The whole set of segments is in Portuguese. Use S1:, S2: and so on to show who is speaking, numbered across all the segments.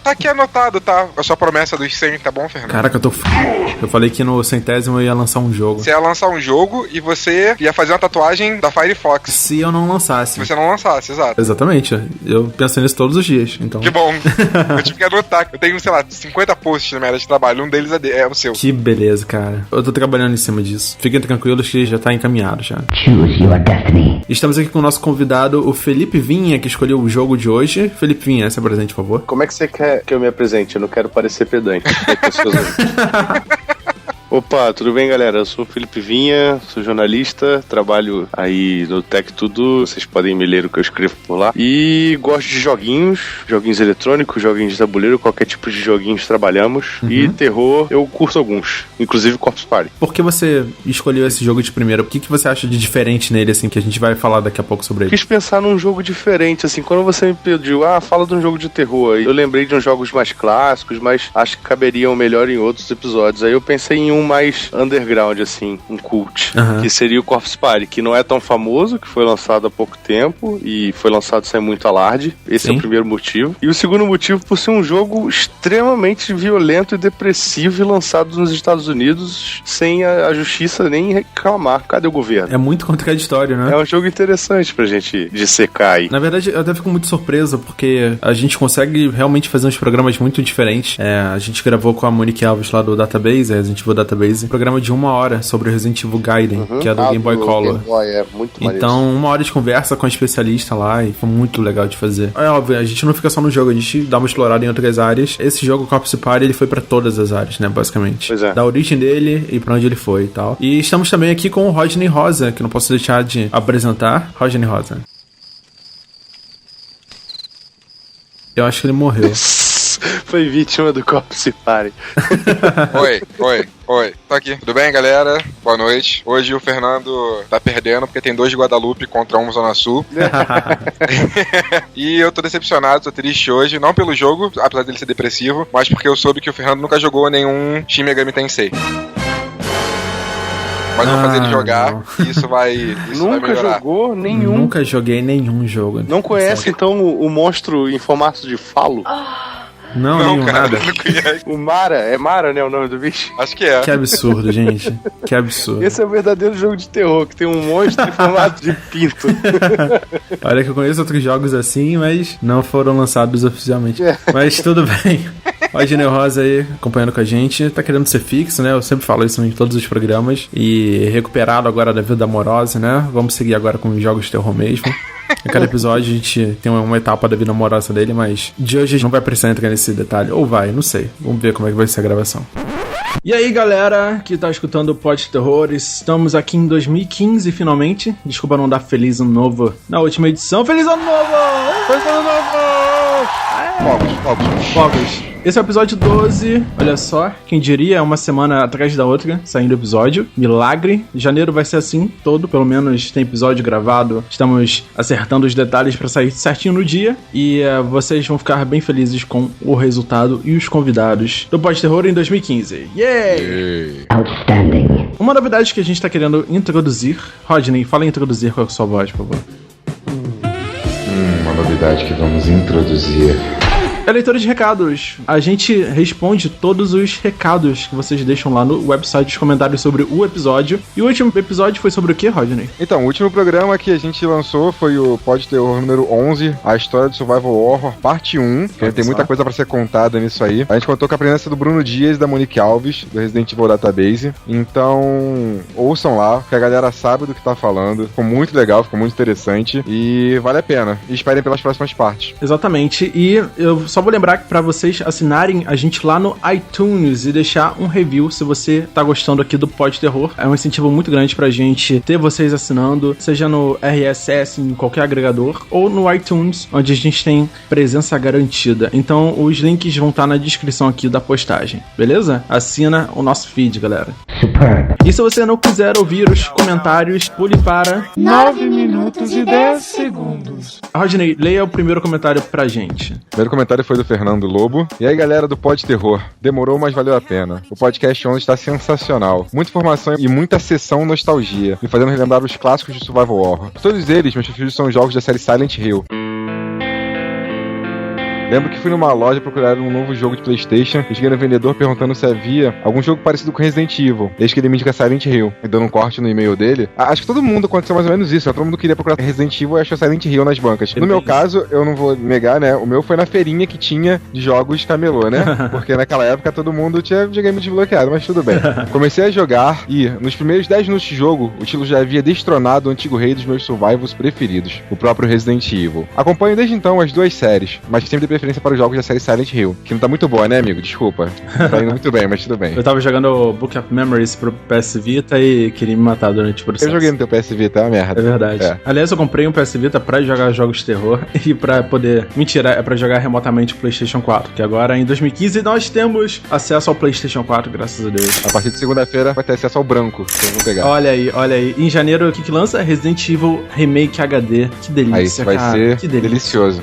S1: Tá aqui anotado, tá? A sua promessa dos 100, tá bom, Fernando?
S2: Caraca, eu falei que no 100º eu ia lançar um jogo.
S1: Você ia lançar um jogo e você ia fazer uma tatuagem da Firefox.
S2: Se eu não lançasse.
S1: Se você não lançasse, exato.
S2: Exatamente. Eu penso nisso todos os dias, então...
S1: Que bom. Eu tive que anotar. Eu tenho, sei lá, 50 posts na minha área de trabalho. Um deles é o seu.
S2: Que beleza, cara. Eu tô trabalhando em cima disso. Fiquem tranquilos que já tá encaminhado já.
S3: Choose your destiny.
S2: Estamos aqui com o nosso convidado, o Felipe Vinha, que escolheu o jogo de hoje. Felipe Vinha, se apresente, por favor.
S4: Como é que você quer que eu me apresente? Eu não quero parecer pedante. Opa, tudo bem, galera? Eu sou o Felipe Vinha, sou jornalista, trabalho aí no Tech Tudo, vocês podem me ler o que eu escrevo por lá. E gosto de joguinhos eletrônicos, joguinhos de tabuleiro, qualquer tipo de joguinhos trabalhamos. E terror, eu curto alguns, inclusive Corpse Party.
S2: Por que você escolheu esse jogo de primeira? O que você acha de diferente nele, assim, que a gente vai falar daqui a pouco sobre ele?
S4: Quis pensar num jogo diferente, assim, quando você me pediu, fala de um jogo de terror, eu lembrei de uns jogos mais clássicos, mas acho que caberiam melhor em outros episódios. Aí eu pensei em um mais underground, assim, um cult, que seria o Corpse Party, que não é tão famoso, que foi lançado há pouco tempo e foi lançado sem muito alarde. Esse é o primeiro motivo. E o segundo motivo por ser um jogo extremamente violento e depressivo e lançado nos Estados Unidos sem a justiça nem reclamar. Cadê o governo?
S2: É muito contraditório, né?
S4: É um jogo interessante pra gente dissecar aí.
S2: Na verdade, eu até fico muito surpreso, porque a gente consegue realmente fazer uns programas muito diferentes. A gente gravou com a Monique Alves lá do Database, Resident Evil Database, um programa de 1 hora sobre o Resident Evil Gaiden, que é do Game Boy Color.
S4: Game Boy, é muito maneiro.
S2: Então, 1 hora de conversa com a especialista lá e foi muito legal de fazer. É óbvio, a gente não fica só no jogo, a gente dá uma explorada em outras áreas. Esse jogo, Corpse Party, ele foi pra todas as áreas, né, basicamente.
S4: Pois é.
S2: Da origem dele e pra onde ele foi e tal. E estamos também aqui com o Rodney Rosa, que não posso deixar de apresentar. Rodney Rosa. Eu acho que ele morreu.
S4: Foi vítima do Corpse Party.
S1: Oi. Tô aqui. Tudo bem, galera? Boa noite. Hoje o Fernando tá perdendo porque tem 2 de Guadalupe contra 1 Zona Sul. E eu tô decepcionado, tô triste hoje. Não pelo jogo, apesar dele ser depressivo, mas porque eu soube que o Fernando nunca jogou nenhum Shin Megami Tensei. Mas eu vou fazer ele jogar e isso vai
S4: Nunca
S1: melhorar.
S4: jogou nenhum?
S2: Nunca joguei nenhum jogo.
S4: Não conhece, então, o monstro em formato de falo?
S2: Não, nenhum,
S1: cara,
S2: nada.
S1: não conheço.
S4: O Mara, é Mara, né, o nome do bicho?
S1: Acho que é.
S2: Que absurdo, gente. Que absurdo.
S4: Esse é o verdadeiro jogo de terror, que tem um monstro em formato de pinto.
S2: Olha que eu conheço outros jogos assim, mas não foram lançados oficialmente. Mas tudo bem. Rodney Rosa aí, acompanhando com a gente. Tá querendo ser fixo, né? Eu sempre falo isso em todos os programas. E recuperado agora da vida amorosa, né? Vamos seguir agora com os jogos de terror mesmo. Em cada episódio a gente tem uma etapa da vida amorosa dele, mas de hoje a gente não vai precisar entrar nesse detalhe. Ou vai, não sei. Vamos ver como é que vai ser a gravação. E aí, galera que tá escutando o Pod Terror, estamos aqui em 2015 finalmente. Desculpa não dar feliz ano novo na última edição. Feliz ano novo! Feliz ano novo! Fogos. Esse é o episódio 12, olha só, quem diria, é uma semana atrás da outra, saindo o episódio, milagre. Janeiro vai ser assim, todo, pelo menos tem episódio gravado, estamos acertando os detalhes pra sair certinho no dia, e vocês vão ficar bem felizes com o resultado e os convidados do Pod Terror em 2015. Yay!
S3: Outstanding.
S2: Uma novidade que a gente tá querendo introduzir, Rodney, fala em introduzir com a sua voz, por favor.
S5: Uma novidade que vamos introduzir.
S2: É leitura de recados. A gente responde todos os recados que vocês deixam lá no website, os comentários sobre o episódio. E o último episódio foi sobre o que, Rodney?
S6: Então, o último programa que a gente lançou foi o Pod Terror número 11, a história do Survival Horror, parte 1. Que tem muita coisa pra ser contada nisso aí. A gente contou com a presença do Bruno Dias e da Monique Alves, do Resident Evil Database. Então, ouçam lá, que a galera sabe do que tá falando. Ficou muito legal, ficou muito interessante. E vale a pena. E esperem pelas próximas partes.
S2: Exatamente. E eu só vou lembrar que pra vocês assinarem a gente lá no iTunes e deixar um review se você tá gostando aqui do Pod Terror. É um incentivo muito grande pra gente ter vocês assinando, seja no RSS, em qualquer agregador, ou no iTunes, onde a gente tem presença garantida. Então os links vão estar na descrição aqui da postagem, beleza? Assina o nosso feed, galera.
S3: Superb.
S2: E se você não quiser ouvir os comentários, pule para
S7: 9 minutos e 10 segundos.
S2: Rodney, leia o primeiro comentário pra gente.
S6: O primeiro comentário foi do Fernando Lobo. E aí, galera do Pod Terror, demorou, mas valeu a pena. O podcast 11 está sensacional. Muita informação e muita sessão nostalgia, me fazendo relembrar os clássicos de Survival Horror. Todos eles, meus preferidos são os jogos da série Silent Hill. Lembro que fui numa loja procurar um novo jogo de PlayStation e cheguei no vendedor perguntando se havia algum jogo parecido com Resident Evil. Desde que ele me indica Silent Hill, e dando um corte no e-mail dele. Acho que todo mundo aconteceu mais ou menos isso, né? Todo mundo queria procurar Resident Evil e achou Silent Hill nas bancas. No meu caso, eu não vou negar, né? O meu foi na feirinha que tinha de jogos camelô, né? Porque naquela época todo mundo tinha videogame desbloqueado, mas tudo bem. Comecei a jogar e, nos primeiros 10 minutos de jogo, o título já havia destronado o antigo rei dos meus survivals preferidos, o próprio Resident Evil. Acompanho desde então as duas séries, mas sempre dei preferência para os jogos da série Silent Hill, que não tá muito boa, né, amigo? Desculpa. Tá indo muito bem, mas tudo bem.
S2: Eu tava jogando Book of Memories pro PS Vita e queria me matar durante o processo.
S6: Eu joguei no teu PS Vita, é uma merda.
S2: É verdade.
S6: É.
S2: Aliás, eu comprei um PS Vita pra jogar jogos de terror e pra poder... Mentira, é pra jogar remotamente o PlayStation 4, que agora, em 2015, nós temos acesso ao PlayStation 4, graças a Deus.
S6: A partir de segunda-feira vai ter acesso ao branco, que eu vou pegar.
S2: Olha aí, olha aí. Em janeiro, o que lança? Resident Evil Remake HD. Que delícia,
S6: aí, isso vai
S2: cara.
S6: ser
S2: Que delícia.
S6: delicioso.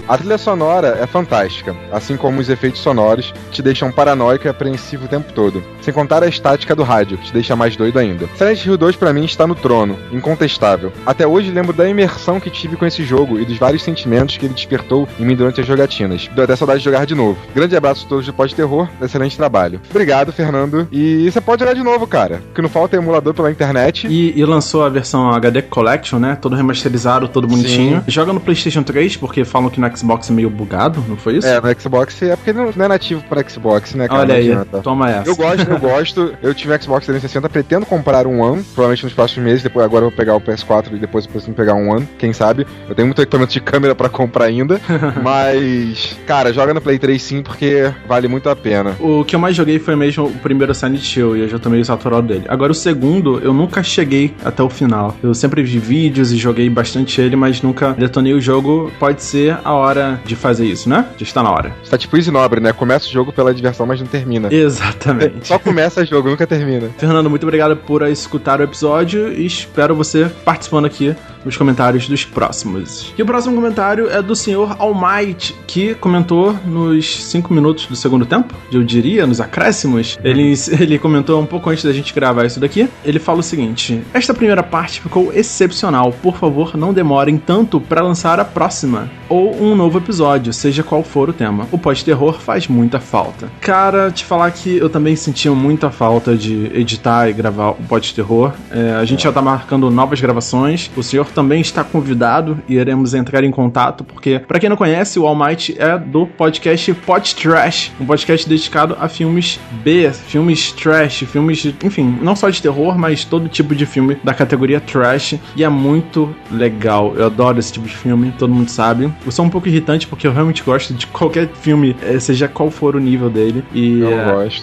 S6: A trilha sonora é fantástica, assim como os efeitos sonoros, que te deixam paranoico e apreensivo o tempo todo. Sem contar a estática do rádio, que te deixa mais doido ainda. Silent Hill 2 pra mim está no trono, incontestável. Até hoje lembro da imersão que tive com esse jogo e dos vários sentimentos que ele despertou em mim durante as jogatinas. Deu até saudade de jogar de novo. Grande abraço a todos do Pós-Terror, excelente trabalho. Obrigado, Fernando. E você pode jogar de novo, cara, porque não falta emulador pela internet.
S2: E lançou a versão HD Collection, né? Todo remasterizado, todo bonitinho.
S6: Sim.
S2: Joga no PlayStation 3, porque falam que no Xbox é meio bugado, não foi isso?
S6: É, no Xbox é porque não é nativo para Xbox, né, cara?
S2: Olha aí,
S6: adianta.
S2: toma essa.
S6: Eu gosto. Eu tive um Xbox 360, pretendo comprar um One, provavelmente nos próximos meses. Depois, agora eu vou pegar o PS4 e depois eu preciso pegar um One, quem sabe. Eu tenho muito equipamento de câmera pra comprar ainda. Mas, cara, joga no Play 3 sim, porque vale muito a pena.
S2: O que eu mais joguei foi mesmo o primeiro Silent Hill, e eu já tô meio saturado dele. Agora, o segundo, eu nunca cheguei até o final. Eu sempre vi vídeos e joguei bastante ele, mas nunca detonei o jogo. Pode ser a hora de fazer isso, né? Já está na hora.
S6: Você tá tipo Easy Nobre, né? Começa o jogo pela diversão, mas não termina.
S2: Exatamente.
S6: Só começa o jogo, nunca termina.
S2: Fernando, muito obrigado por escutar o episódio e espero você participando aqui nos comentários dos próximos. E o próximo comentário é do senhor All Might, que comentou nos 5 minutos do segundo tempo, eu diria, nos acréscimos. Ele comentou um pouco antes da gente gravar isso daqui. Ele fala o seguinte: esta primeira parte ficou excepcional. Por favor, não demorem tanto para lançar a próxima ou um novo episódio, seja qual for o tema. O pós-terror faz muita falta. Cara, te falar que eu também sentia muita falta de editar e gravar o pós-terror. A gente já tá marcando novas gravações. O senhor também está convidado e iremos entrar em contato, porque, pra quem não conhece, o All Might é do podcast Pod Trash, um podcast dedicado a filmes B, filmes trash, filmes, enfim, não só de terror, mas todo tipo de filme da categoria trash, e é muito legal. Eu adoro esse tipo de filme, todo mundo sabe. Eu sou um pouco irritante porque eu realmente gosto de qualquer filme, seja qual for o nível dele. E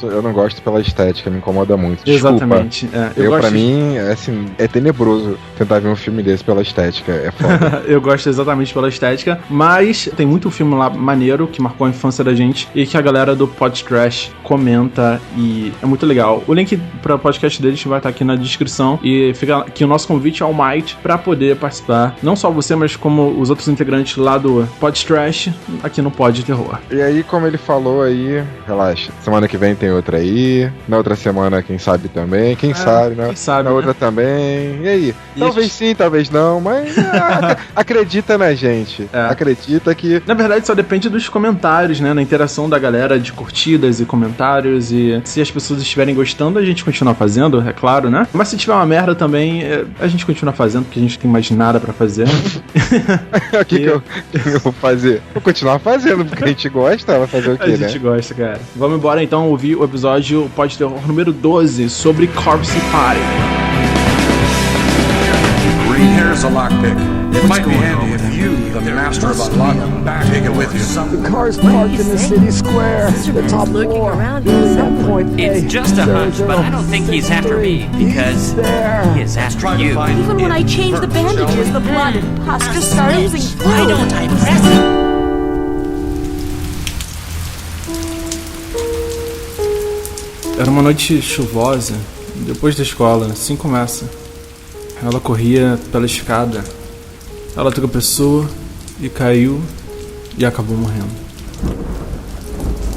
S6: eu não gosto pela estética, me incomoda muito. Desculpa.
S2: Exatamente.
S6: Pra mim, assim, é tenebroso tentar ver um filme desse pela estética, é foda.
S2: Eu gosto exatamente pela estética, mas tem muito filme lá maneiro que marcou a infância da gente e que a galera do Pod Trash comenta e é muito legal. O link para o podcast deles vai estar aqui na descrição e fica aqui o nosso convite ao Might para poder participar, não só você, mas como os outros integrantes lá do Pod Trash aqui no Pod Terror.
S6: E aí, como ele falou aí, relaxa, semana que vem tem outra aí, na outra semana quem sabe também, quem sabe, né?
S2: Quem sabe,
S6: na outra também, e aí? Talvez sim, talvez não, mas acredita na gente. Acredita que...
S2: Na verdade, só depende dos comentários, né? Na interação da galera, de curtidas e comentários, e se as pessoas estiverem gostando, a gente continua fazendo, é claro, né? Mas se tiver uma merda também, a gente continua fazendo, porque a gente tem mais nada pra fazer.
S6: O que eu vou fazer? Vou continuar fazendo, porque a gente gosta, vai fazer o quê, né?
S2: A gente gosta, cara. Vamos embora então ouvir o episódio Pod Terror número 12 sobre Corpse Party.
S8: Green hair is a lockpick. It might be handy if you, the master of unlocking, take it with you.
S9: The car's parked in the city square. The top floor.
S10: It's just a hunch, but I don't think he's after me, because he is after you.
S11: Even when I changed the bandages, the blood and pus just started oozing through. Why don't I press it?
S2: Era uma noite chuvosa, depois da escola, assim começa. Ela corria pela escada. Ela tropeçou e caiu e acabou morrendo.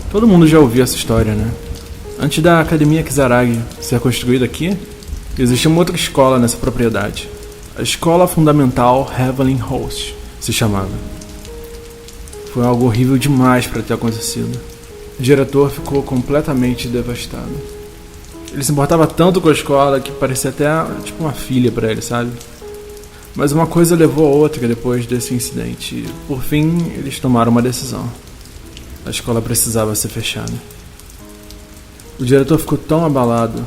S2: Todo mundo já ouviu essa história, né? Antes da Academia Kizaragi ser construída aqui, existia uma outra escola nessa propriedade. A Escola Fundamental Heavenly Host se chamava. Foi algo horrível demais para ter acontecido. O diretor ficou completamente devastado. Ele se importava tanto com a escola que parecia até tipo uma filha para ele, sabe? Mas uma coisa levou a outra depois desse incidente. E, por fim, eles tomaram uma decisão. A escola precisava ser fechada. O diretor ficou tão abalado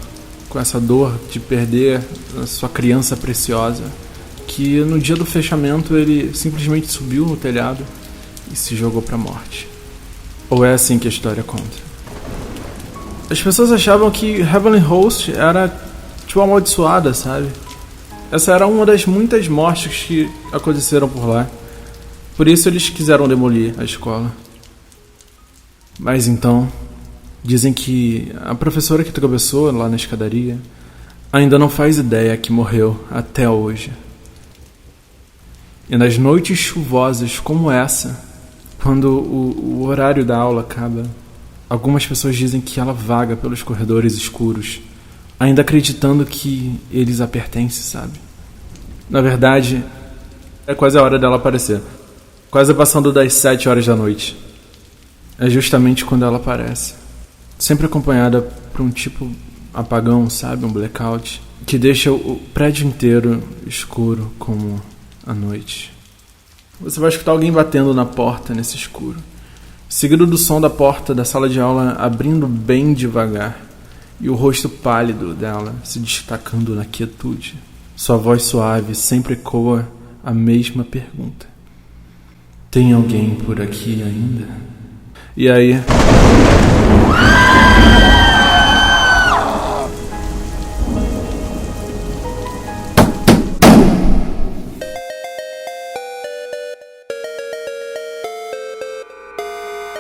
S2: com essa dor de perder a sua criança preciosa que no dia do fechamento ele simplesmente subiu no telhado e se jogou pra morte. Ou é assim que a história conta. As pessoas achavam que Heavenly Host era tipo amaldiçoada, sabe? Essa era uma das muitas mortes que aconteceram por lá. Por isso eles quiseram demolir a escola. Mas então, dizem que a professora que tropeçou lá na escadaria ainda não faz ideia que morreu até hoje. E nas noites chuvosas como essa, quando o horário da aula acaba, algumas pessoas dizem que ela vaga pelos corredores escuros, ainda acreditando que eles a pertencem, sabe? Na verdade, é quase a hora dela aparecer. Quase passando das 7 horas da noite. É justamente quando ela aparece. Sempre acompanhada por um tipo apagão, sabe? Um blackout. Que deixa o prédio inteiro escuro como a noite. Você vai escutar alguém batendo na porta nesse escuro, seguido do som da porta da sala de aula abrindo bem devagar e o rosto pálido dela se destacando na quietude. Sua voz suave sempre ecoa a mesma pergunta: tem alguém por aqui ainda? E aí...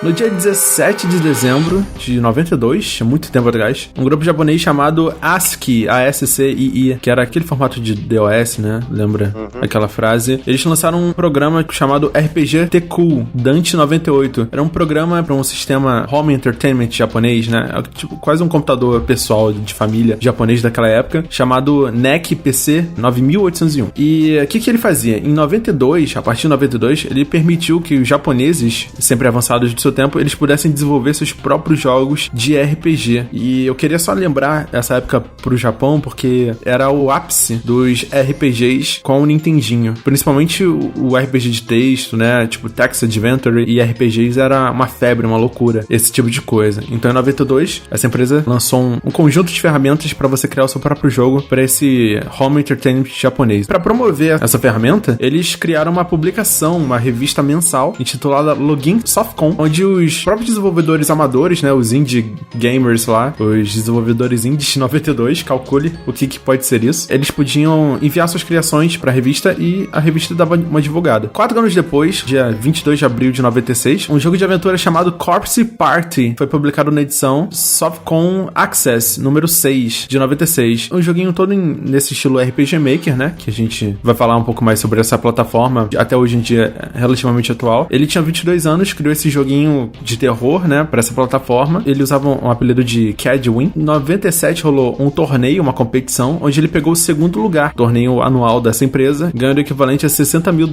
S2: No dia 17 de dezembro de 92, muito tempo atrás, um grupo japonês chamado ASCII, A-S-C-I-I, que era aquele formato de DOS, né? Lembra aquela frase? Eles lançaram um programa chamado RPG Teku Dante 98. Era um programa para um sistema home entertainment japonês, né? Tipo, quase um computador pessoal de família japonês daquela época, chamado NEC PC 9801. E o que ele fazia? Em 92, a partir de 92, ele permitiu que os japoneses, sempre avançados do seu tempo, eles pudessem desenvolver seus próprios jogos de RPG. E eu queria só lembrar essa época pro Japão, porque era o ápice dos RPGs com o Nintendinho. Principalmente o RPG de texto, né? Tipo Text Adventure e RPGs era uma febre, uma loucura. Esse tipo de coisa. Então em 92, essa empresa lançou um conjunto de ferramentas para você criar o seu próprio jogo para esse home entertainment japonês. Para promover essa ferramenta, eles criaram uma publicação, uma revista mensal intitulada Login Softcom, onde os próprios desenvolvedores amadores, né, os indie gamers lá, os desenvolvedores indies de 92, calcule o que pode ser isso, eles podiam enviar suas criações para a revista e a revista dava uma divulgada. 4 anos depois, dia 22 de abril de 96, um jogo de aventura chamado Corpse Party foi publicado na edição Softcom Access, número 6, de 96. Um joguinho todo nesse estilo RPG Maker, né, que a gente vai falar um pouco mais sobre essa plataforma, até hoje em dia relativamente atual. Ele tinha 22 anos, criou esse joguinho de terror, né, para essa plataforma. Ele usava um apelido de Cadwin. Em 97 rolou um torneio, uma competição, onde ele pegou o segundo lugar, torneio anual dessa empresa, ganhando o equivalente a $60 mil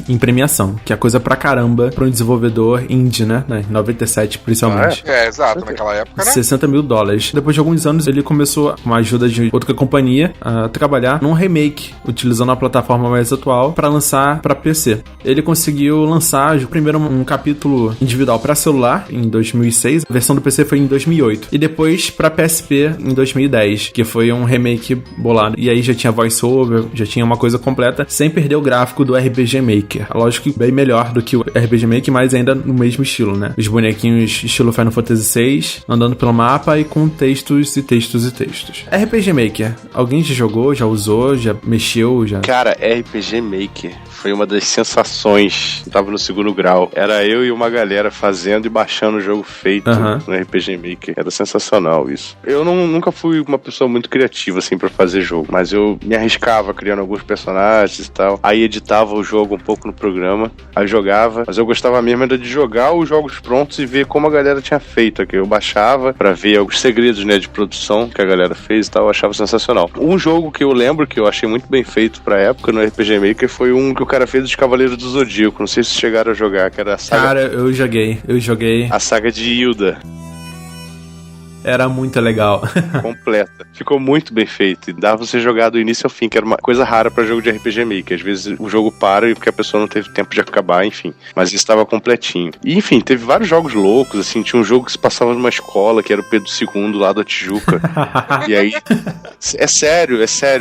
S2: em premiação, que é coisa pra caramba pra um desenvolvedor indie, né, em 97 principalmente.
S1: Exato, naquela época, né?
S2: $60 mil. Depois de alguns anos, ele começou, com a ajuda de outra companhia, a trabalhar num remake, utilizando a plataforma mais atual para lançar para PC. Ele conseguiu lançar primeiro um capítulo individual para celular em 2006, a versão do PC foi em 2008, e depois para PSP em 2010, que foi um remake bolado. E aí já tinha voiceover, já tinha uma coisa completa, sem perder o gráfico do RPG Maker. Lógico que bem melhor do que o RPG Maker, mas ainda no mesmo estilo, né? Os bonequinhos estilo Final Fantasy VI, andando pelo mapa e com textos e textos e textos. RPG Maker, alguém já jogou, já usou, já mexeu, já...
S4: Cara, RPG Maker foi uma das sensações. Eu tava no segundo grau. Era eu e uma galera fazendo e baixando o jogo feito no RPG Maker. Era sensacional isso. Eu nunca fui uma pessoa muito criativa, assim, pra fazer jogo, mas eu me arriscava criando alguns personagens e tal. Aí editava o jogo um pouco no programa, aí jogava, mas eu gostava mesmo era de jogar os jogos prontos e ver como a galera tinha feito. Que eu baixava pra ver os segredos, né, de produção que a galera fez e tal. Eu achava sensacional. Um jogo que eu lembro que eu achei muito bem feito pra época no RPG Maker foi um que o cara fez os Cavaleiros do Zodíaco. Não sei se chegaram a jogar, que era a saga...
S2: Cara, eu joguei.
S4: A saga de Hilda.
S2: Era muito legal.
S4: Completa. Ficou muito bem feito. E dava pra você jogar do início ao fim, que era uma coisa rara pra jogo de RPG Maker. Às vezes o jogo para porque a pessoa não teve tempo de acabar, enfim. Mas isso estava completinho. E, enfim, teve vários jogos loucos, assim. Tinha um jogo que se passava numa escola, que era o Pedro II, lá da Tijuca. E aí... É sério.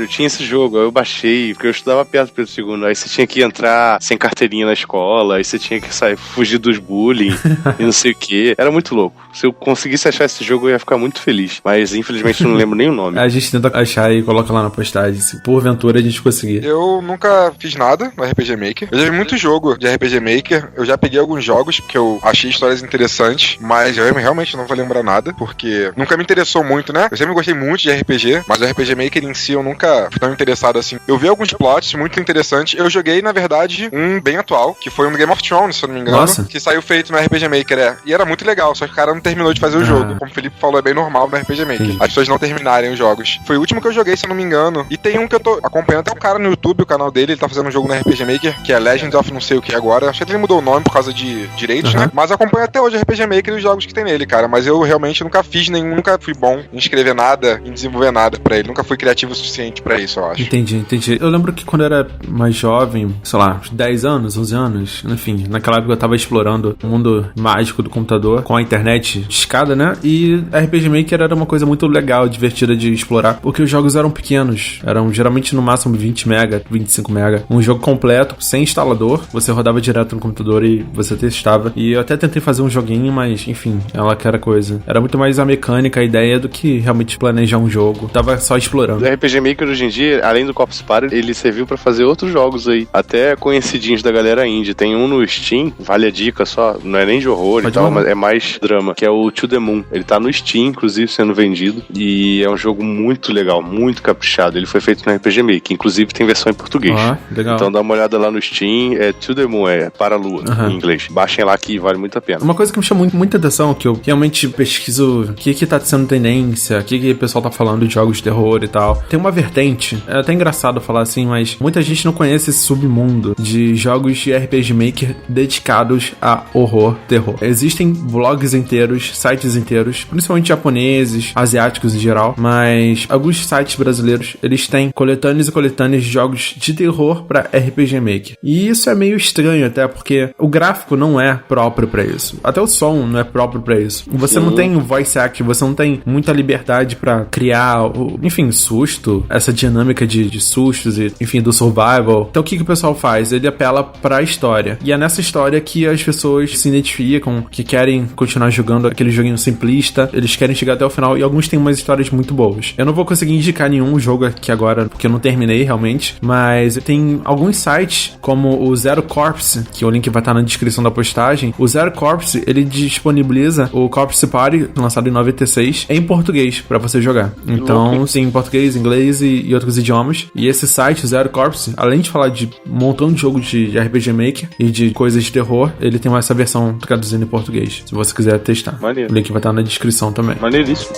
S4: Tinha esse jogo. Aí eu baixei, porque eu estudava perto do Pedro II. Aí você tinha que entrar sem carteirinha na escola. Aí você tinha que fugir dos bullying e não sei o quê. Era muito louco. Se eu conseguisse achar esse jogo, eu ia ficar muito feliz, mas infelizmente eu não lembro nem o nome.
S2: A gente tenta achar e coloca lá na postagem, se porventura a gente conseguir.
S1: Eu nunca fiz nada no RPG Maker. Eu já vi muito jogo de RPG Maker, eu já peguei alguns jogos porque eu achei histórias interessantes, mas eu realmente não vou lembrar nada, porque nunca me interessou muito, né? Eu sempre gostei muito de RPG, mas o RPG Maker em si eu nunca fui tão interessado assim. Eu vi alguns plots muito interessantes, eu joguei, na verdade, um bem atual, que foi um Game of Thrones, se eu não me engano.
S2: Nossa.
S1: Que saiu feito no RPG Maker, e era muito legal, só que o cara não terminou de fazer o jogo. Como o Felipe falou, é bem normal no RPG Maker. Sim. As pessoas não terminarem os jogos. Foi o último que eu joguei, se eu não me engano. E tem um que eu tô acompanhando, até um cara no YouTube, o canal dele, ele tá fazendo um jogo no RPG Maker, que é Legends of não sei o que agora. Acho que ele mudou o nome por causa de direitos, né? Mas acompanho até hoje o RPG Maker e os jogos que tem nele, cara. Mas eu realmente nunca fiz nenhum, nunca fui bom em escrever nada, em desenvolver nada pra ele. Nunca fui criativo o suficiente pra isso, eu acho.
S2: Entendi. Eu lembro que quando eu era mais jovem, sei lá, 10 anos, 11 anos, enfim, naquela época eu tava explorando o mundo mágico do computador com a internet discada, né? E RPG Maker era uma coisa muito legal, divertida de explorar, porque os jogos eram pequenos, eram geralmente no máximo 20 mega, 25 mega, um jogo completo, sem instalador, você rodava direto no computador e você testava, e eu até tentei fazer um joguinho, mas enfim, ela que era coisa, era muito mais a mecânica, a ideia do que realmente planejar um jogo, tava só explorando.
S4: O RPG Maker hoje em dia, além do Corpse Party, ele serviu pra fazer outros jogos aí, até conhecidinhos da galera indie, tem um no Steam, vale a dica só, não é nem de horror e tal, mas é mais drama, que é o To The Moon, ele tá no Steam, inclusive, sendo vendido, e é um jogo muito legal, muito caprichado. Ele foi feito no RPG Maker, inclusive tem versão em português.
S2: Legal.
S4: Então dá uma olhada lá no Steam, é To The Moon, é para a lua, em inglês. Baixem lá que vale muito a pena.
S2: Uma coisa que me chamou muita atenção, que eu realmente pesquiso o que tá sendo tendência, o que o pessoal tá falando de jogos de terror e tal. Tem uma vertente, é até engraçado falar assim, mas muita gente não conhece esse submundo de jogos de RPG Maker dedicados a horror, terror. Existem blogs inteiros, sites inteiros, principalmente japoneses, asiáticos em geral, mas alguns sites brasileiros, eles têm coletâneas e coletâneas de jogos de terror pra RPG Maker. E isso é meio estranho até, porque o gráfico não é próprio pra isso. Até o som não é próprio pra isso. Você não tem voice act, você não tem muita liberdade pra criar, enfim, susto, essa dinâmica de sustos e, enfim, do survival. Então o que o pessoal faz? Ele apela pra história. E é nessa história que as pessoas se identificam, que querem continuar jogando aquele joguinho simplista, eles querem chegar até o final, e alguns têm umas histórias muito boas. Eu não vou conseguir indicar nenhum jogo aqui agora, porque eu não terminei realmente, mas tem alguns sites, como o Zero Corpse, que o link vai estar na descrição da postagem. O Zero Corpse, ele disponibiliza o Corpse Party, lançado em 96, em português, pra você jogar. Então, sim, em português, inglês e outros idiomas. E esse site, o Zero Corpse, além de falar de um montão de jogos de RPG Maker e de coisas de terror, ele tem essa versão traduzida em português, se você quiser testar.
S4: Maneiro.
S2: O link vai estar na descrição também.
S4: Maneiríssimo.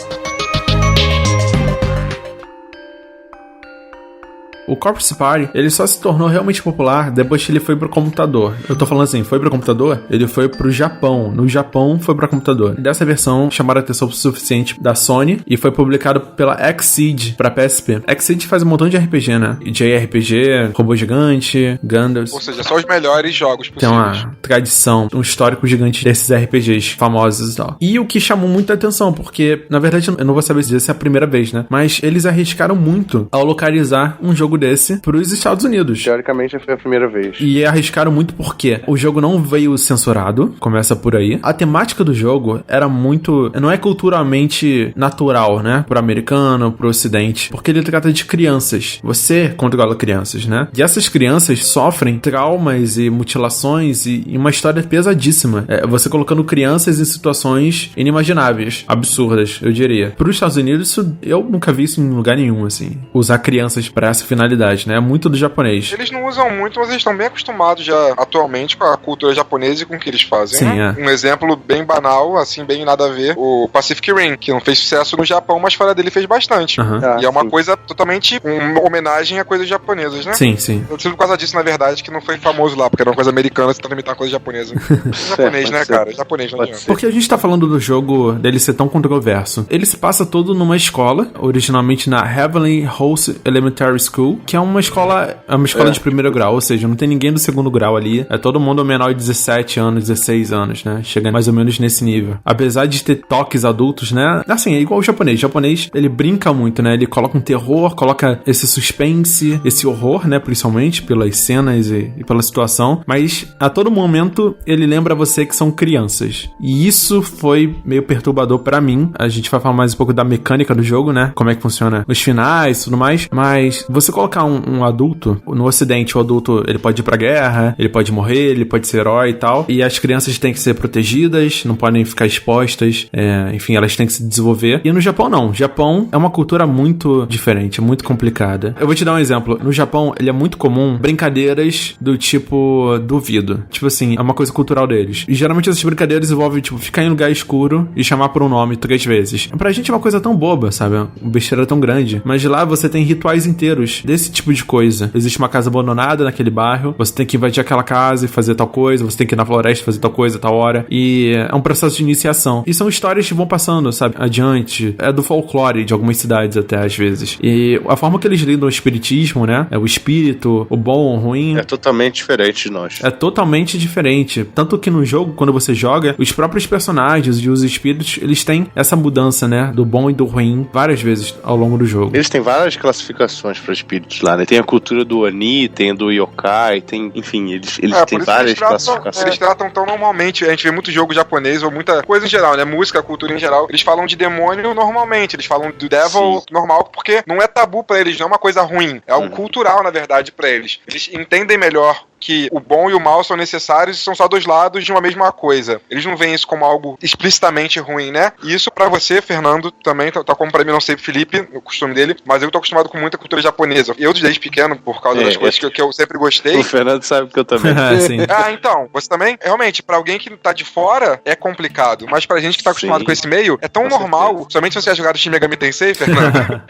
S2: O Corpse Party, ele só se tornou realmente popular depois que ele foi pro computador. Eu tô falando assim, foi pro computador? Ele foi pro Japão. No Japão, foi pro computador. Dessa versão, chamaram a atenção suficiente da Sony e foi publicado pela Xseed pra PSP. Xseed faz um montão de RPG, né? JRPG, Robô Gigante, Gundams.
S1: Ou seja, só os melhores jogos possíveis.
S2: Tem uma tradição, um histórico gigante desses RPGs famosos e tal. E o que chamou muita atenção, porque, na verdade, eu não vou saber se essa é a primeira vez, né? Mas eles arriscaram muito ao localizar um jogo desse pros Estados Unidos.
S4: Teoricamente foi a primeira vez.
S2: E arriscaram muito porque o jogo não veio censurado, começa por aí. A temática do jogo era muito... não é culturalmente natural, né? Pro americano, pro ocidente. Porque ele trata de crianças. Você controla crianças, né? E essas crianças sofrem traumas e mutilações e uma história pesadíssima. Você colocando crianças em situações inimagináveis, absurdas, eu diria. Pros Estados Unidos, eu nunca vi isso em lugar nenhum, assim. Usar crianças pra essa finalidade originalidade, né? É muito do japonês.
S1: Eles não usam muito, mas eles estão bem acostumados já atualmente com a cultura japonesa e com o que eles fazem.
S2: Sim, é.
S1: Um exemplo bem banal, assim, bem nada a ver, o Pacific Rim, que não fez sucesso no Japão, mas fora dele fez bastante. E é uma coisa totalmente uma homenagem a coisas japonesas, né?
S2: Sim, sim.
S1: Eu sinto por causa disso, na verdade, que não foi famoso lá, porque era uma coisa americana, você tenta imitar uma coisa japonesa. Japonês, né, cara? Japonês, não adianta.
S2: Porque a gente tá falando do jogo dele ser tão controverso. Ele se passa todo numa escola, originalmente na Heavenly Host Elementary School, que é uma escola de primeiro grau, ou seja, não tem ninguém do segundo grau ali. É todo mundo menor de 17 anos, 16 anos, né? Chegando mais ou menos nesse nível. Apesar de ter toques adultos, né? Assim, é igual o japonês. O japonês, ele brinca muito, né? Ele coloca um terror, coloca esse suspense, esse horror, né? Principalmente pelas cenas e pela situação. Mas a todo momento ele lembra você que são crianças. E isso foi meio perturbador pra mim. A gente vai falar mais um pouco da mecânica do jogo, né? Como é que funciona os finais e tudo mais. Mas você colocar um adulto, no ocidente, o adulto, ele pode ir pra guerra, ele pode morrer, ele pode ser herói e tal. E as crianças têm que ser protegidas, não podem ficar expostas. Enfim, elas têm que se desenvolver. E no Japão, não. O Japão é uma cultura muito diferente, muito complicada. Eu vou te dar um exemplo. No Japão, ele é muito comum brincadeiras do tipo duvido. Tipo assim, é uma coisa cultural deles. E geralmente essas brincadeiras envolvem, tipo, ficar em lugar escuro e chamar por um nome 3 vezes. Pra gente é uma coisa tão boba, sabe? Uma besteira tão grande. Mas lá você tem rituais inteiros desse tipo de coisa. Existe uma casa abandonada naquele bairro, você tem que invadir aquela casa e fazer tal coisa, você tem que ir na floresta fazer tal coisa, tal hora. E é um processo de iniciação. E são histórias que vão passando, sabe? Adiante. É do folclore de algumas cidades até, às vezes. E a forma que eles lidam o espiritismo, né? É o espírito, o bom, o ruim.
S4: É totalmente diferente de nós.
S2: É totalmente diferente. Tanto que no jogo, quando você joga, os próprios personagens e os espíritos, eles têm essa mudança, né? Do bom e do ruim várias vezes ao longo do jogo.
S4: Eles têm várias classificações para espíritos lá, né? Tem a cultura do Oni, tem do Yokai, tem... Enfim, eles têm várias classificações.
S1: Eles tratam tão normalmente. A gente vê muito jogo japonês ou muita coisa em geral, né? Música, cultura em geral. Eles falam de demônio normalmente. Eles falam do devil normal porque não é tabu pra eles, não é uma coisa ruim. É algo cultural, na verdade, pra eles. Eles entendem melhor que o bom e o mal são necessários e são só dois lados de uma mesma coisa. Eles não veem isso como algo explicitamente ruim, né? E isso pra você, Fernando, também, tá como pra mim, não sei, Felipe, o costume dele, mas eu tô acostumado com muita cultura japonesa. Eu, desde pequeno, por causa das coisas que eu sempre gostei.
S4: O Fernando sabe que eu também.
S1: Então, você também? Realmente, pra alguém que tá de fora, é complicado. Mas pra gente que tá acostumado com esse meio, é tão normal. Somente se você já jogado Shin Megami Tensei, Fernando.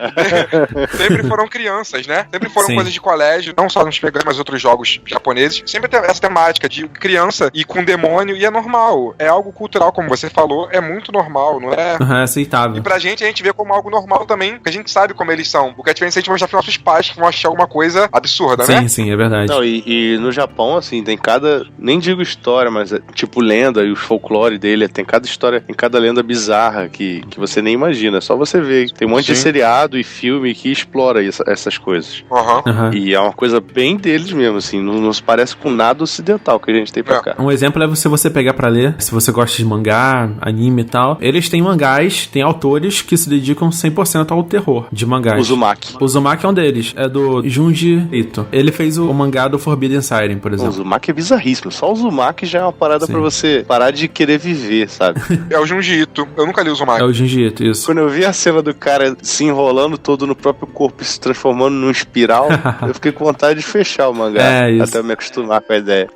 S1: Sempre foram crianças, né? Sempre foram coisas de colégio, não só no Shin Megami, mas outros jogos japoneses. Sempre tem essa temática de criança e com demônio, e é normal. É algo cultural, como você falou, é muito normal, não é?
S2: É aceitável.
S1: E pra gente, a gente vê como algo normal também, porque a gente sabe como eles são. O que é diferente se a gente mostrar pros nossos pais que vão achar alguma coisa absurda, né?
S2: Sim, é verdade.
S4: Não, e no Japão, assim, tem cada... Nem digo história, mas é tipo lenda e os folclore dele. Tem cada história, tem cada lenda bizarra que você nem imagina. É só você ver. Tem um monte de seriado e filme que explora essas coisas. E é uma coisa bem deles mesmo, assim. Não se parece com nada ocidental que a gente tem pra cá.
S2: Um exemplo é você pegar pra ler, se você gosta de mangá, anime e tal, eles têm mangás, tem autores que se dedicam 100% ao terror de mangás.
S4: Uzumaki.
S2: Uzumaki é um deles, é do Junji Ito. Ele fez o mangá do Forbidden Siren, por exemplo.
S4: O Uzumaki é bizarríssimo, só o Uzumaki já é uma parada pra você parar de querer viver, sabe?
S1: É o Junji Ito, eu nunca li o Uzumaki.
S2: É o Junji Ito, isso.
S4: Quando eu vi a cena do cara se enrolando todo no próprio corpo e se transformando num espiral, eu fiquei com vontade de fechar o mangá, até eu me acostumar com a ideia.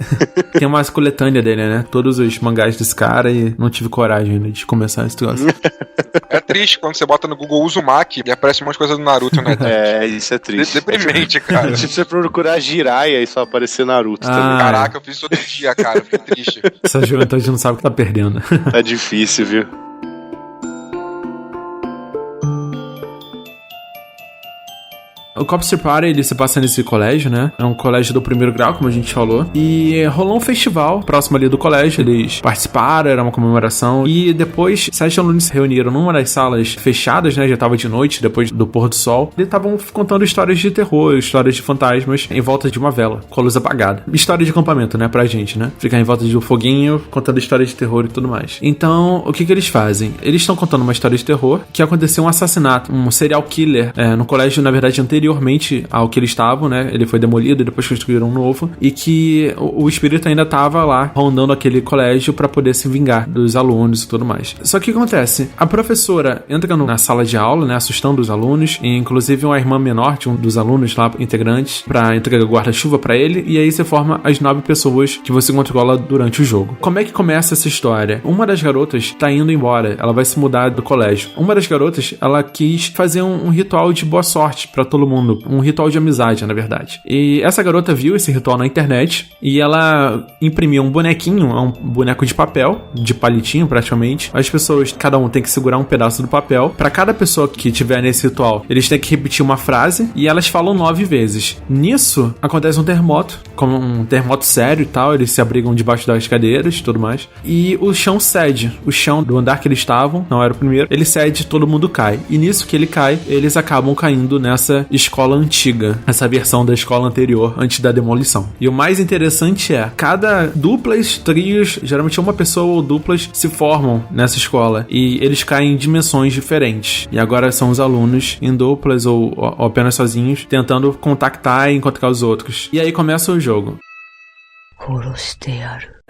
S2: Tem uma coletânea dele, né? Todos os mangás desse cara, e não tive coragem ainda de começar esse negócio.
S1: É triste quando você bota no Google Uzumaki e aparece um monte de coisa do Naruto, né?
S4: Isso é triste.
S1: Deprimente, cara.
S4: Tipo você procurar Jiraiya e só aparecer Naruto também.
S1: Caraca, eu fiz isso todo dia, cara. Eu fiquei triste.
S2: Essa juventude não sabe o que tá perdendo.
S4: Tá difícil, viu?
S2: O Corpse Party, ele se passa nesse colégio, né? É um colégio do primeiro grau, como a gente falou. E rolou um festival próximo ali do colégio. Eles participaram, era uma comemoração. E depois, 7 alunos se reuniram numa das salas fechadas, né? Já tava de noite, depois do pôr do sol. E estavam contando histórias de terror, histórias de fantasmas em volta de uma vela, com a luz apagada. História de acampamento, né? Pra gente, né? Ficar em volta de um foguinho, contando histórias de terror e tudo mais. Então, o que eles fazem? Eles estão contando uma história de terror que aconteceu um assassinato, um serial killer no colégio, na verdade, anterior. anteriormente ao que eles estavam, né? Ele foi demolido e depois construíram um novo. E que o espírito ainda tava lá, rondando aquele colégio pra poder se vingar dos alunos e tudo mais. Só que o que acontece? A professora entra na sala de aula, né? Assustando os alunos. E, inclusive, uma irmã menor de um dos alunos lá, integrantes, pra entregar guarda-chuva pra ele. E aí você forma as 9 pessoas que você controla durante o jogo. Como é que começa essa história? Uma das garotas tá indo embora. Ela vai se mudar do colégio. Uma das garotas, ela quis fazer um ritual de boa sorte pra todo mundo. Um ritual de amizade, na verdade. E essa garota viu esse ritual na internet e ela imprimiu um bonequinho, um boneco de papel, de palitinho praticamente. As pessoas, cada um tem que segurar um pedaço do papel. Pra cada pessoa que tiver nesse ritual, eles têm que repetir uma frase e elas falam 9 vezes. Nisso, acontece um terremoto, como um terremoto sério e tal. Eles se abrigam debaixo das cadeiras e tudo mais. E o chão cede. O chão do andar que eles estavam, não era o primeiro, ele cede, todo mundo cai. E nisso que ele cai, eles acabam caindo nessa escola antiga, essa versão da escola anterior, antes da demolição. E o mais interessante é, cada duplas, trios, geralmente uma pessoa ou duplas se formam nessa escola e eles caem em dimensões diferentes. E agora são os alunos em duplas ou apenas sozinhos, tentando contactar e encontrar os outros. E aí começa o jogo.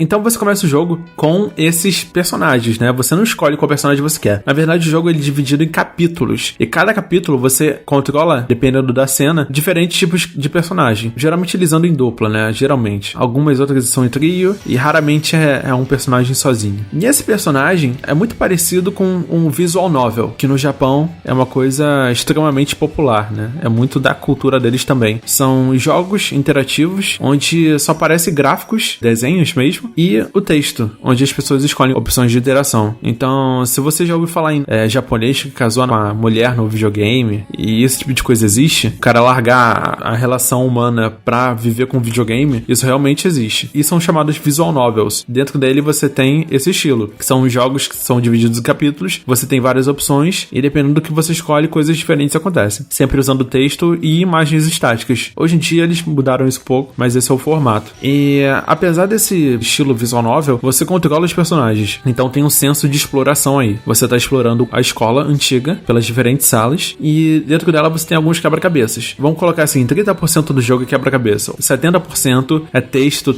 S2: Então você começa o jogo com esses personagens, né? Você não escolhe qual personagem você quer. Na verdade, o jogo ele é dividido em capítulos. E cada capítulo você controla, dependendo da cena, diferentes tipos de personagem. Geralmente eles andam em dupla, né? Geralmente. Algumas outras são em trio e raramente é um personagem sozinho. E esse personagem é muito parecido com um visual novel, que no Japão é uma coisa extremamente popular, né? É muito da cultura deles também. São jogos interativos, onde só aparece gráficos, desenhos mesmo, e o texto, onde as pessoas escolhem opções de interação. Então, se você já ouviu falar em japonês que casou uma mulher no videogame, e esse tipo de coisa existe, o cara largar a relação humana pra viver com videogame, isso realmente existe. E são chamados visual novels. Dentro dele você tem esse estilo, que são jogos que são divididos em capítulos, você tem várias opções, e dependendo do que você escolhe, coisas diferentes acontecem. Sempre usando texto e imagens estáticas. Hoje em dia eles mudaram isso um pouco, mas esse é o formato. E apesar desse estilo visual novel, você controla os personagens. Então tem um senso de exploração aí. Você tá explorando a escola antiga pelas diferentes salas e dentro dela você tem alguns quebra-cabeças. Vamos colocar assim, 30% do jogo é quebra-cabeça. 70% é texto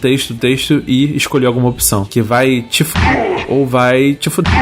S2: e escolher alguma opção que vai te ou vai te fuder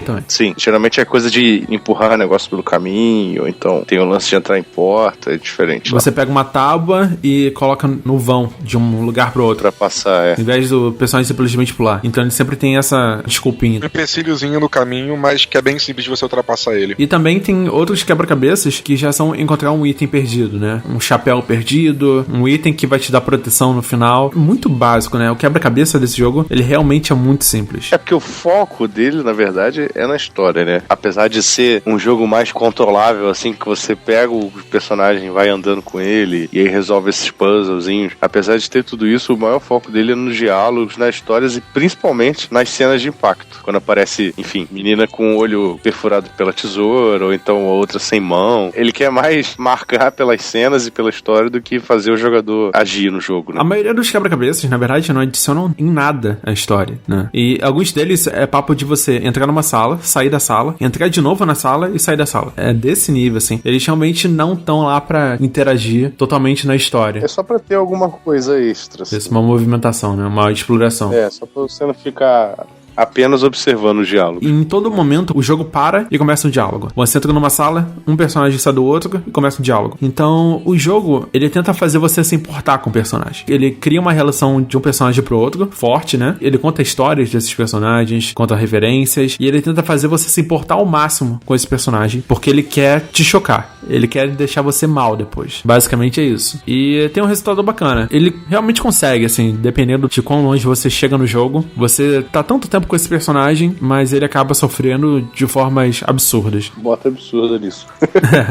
S2: também.
S4: Sim, geralmente é coisa de empurrar negócio pelo caminho, ou então tem o lance de entrar em porta, é diferente.
S2: Você pega uma tábua e coloca no vão de um lugar pro outro.
S4: Pra passar,
S2: Em vez do personagem simplesmente pular. Então ele sempre tem essa desculpinha.
S1: Um empecilhozinho no caminho, mas que é bem simples de você ultrapassar ele.
S2: E também tem outros quebra-cabeças que já são encontrar um item perdido, né? Um chapéu perdido, um item que vai te dar proteção no final. Muito básico, né? O quebra-cabeça desse jogo, ele realmente é muito simples.
S4: É porque o foco dele, na verdade, é na história, né? Apesar de ser um jogo mais controlável, assim, que você pega o personagem, vai andando com ele e aí resolve esses puzzlezinhos. Apesar de ter tudo isso, o maior foco dele é nos diálogos, nas histórias e principalmente nas cenas de impacto. Quando aparece, enfim, menina com o olho perfurado pela tesoura, ou então outra sem mão. Ele quer mais marcar pelas cenas e pela história do que fazer o jogador agir no jogo, né?
S2: A maioria dos quebra-cabeças, na verdade, não adicionam em nada a história, né? E alguns deles é papo de você entrar numa sala, sair da sala, entrar de novo na sala e sair da sala. É desse nível, assim. Eles realmente não estão lá pra interagir totalmente na história.
S4: É só pra ter alguma coisa extra.
S2: Assim. Isso, uma movimentação, né? Uma exploração.
S4: É, só pra você não ficar apenas observando o diálogo.
S2: E em todo momento o jogo para e começa um diálogo. Você entra numa sala, um personagem sai do outro e começa um diálogo. Então o jogo, ele tenta fazer você se importar com o personagem. Ele cria uma relação de um personagem pro outro, forte, né? Ele conta histórias desses personagens, conta referências, e ele tenta fazer você se importar ao máximo com esse personagem, porque ele quer te chocar. Ele quer deixar você mal depois. Basicamente é isso. E tem um resultado bacana. Ele realmente consegue, assim, dependendo de quão longe você chega no jogo, você tá tanto tempo com esse personagem, mas ele acaba sofrendo de formas absurdas.
S4: Bota absurda nisso.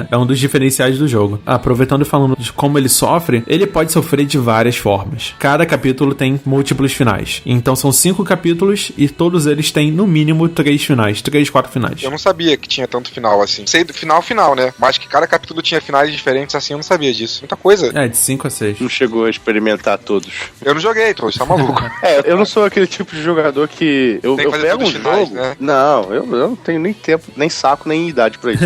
S2: É um dos diferenciais do jogo. Aproveitando e falando de como ele sofre, ele pode sofrer de várias formas. Cada capítulo tem múltiplos finais. Então são 5 capítulos e todos eles têm no mínimo 3 finais. 3, 4 finais.
S1: Eu não sabia que tinha tanto final assim. Sei do final, né? Mas que cada capítulo tinha finais diferentes assim, eu não sabia disso. Muita coisa.
S2: É, de 5 a 6.
S4: Não chegou a experimentar todos.
S1: Eu não joguei, trouxe, tá maluco.
S4: Eu não sou aquele tipo de jogador que eu
S1: Tem que fazer
S4: pego um
S1: todos os finais,
S4: jogo...
S1: né?
S4: Não, eu não tenho nem tempo, nem saco, nem idade pra isso.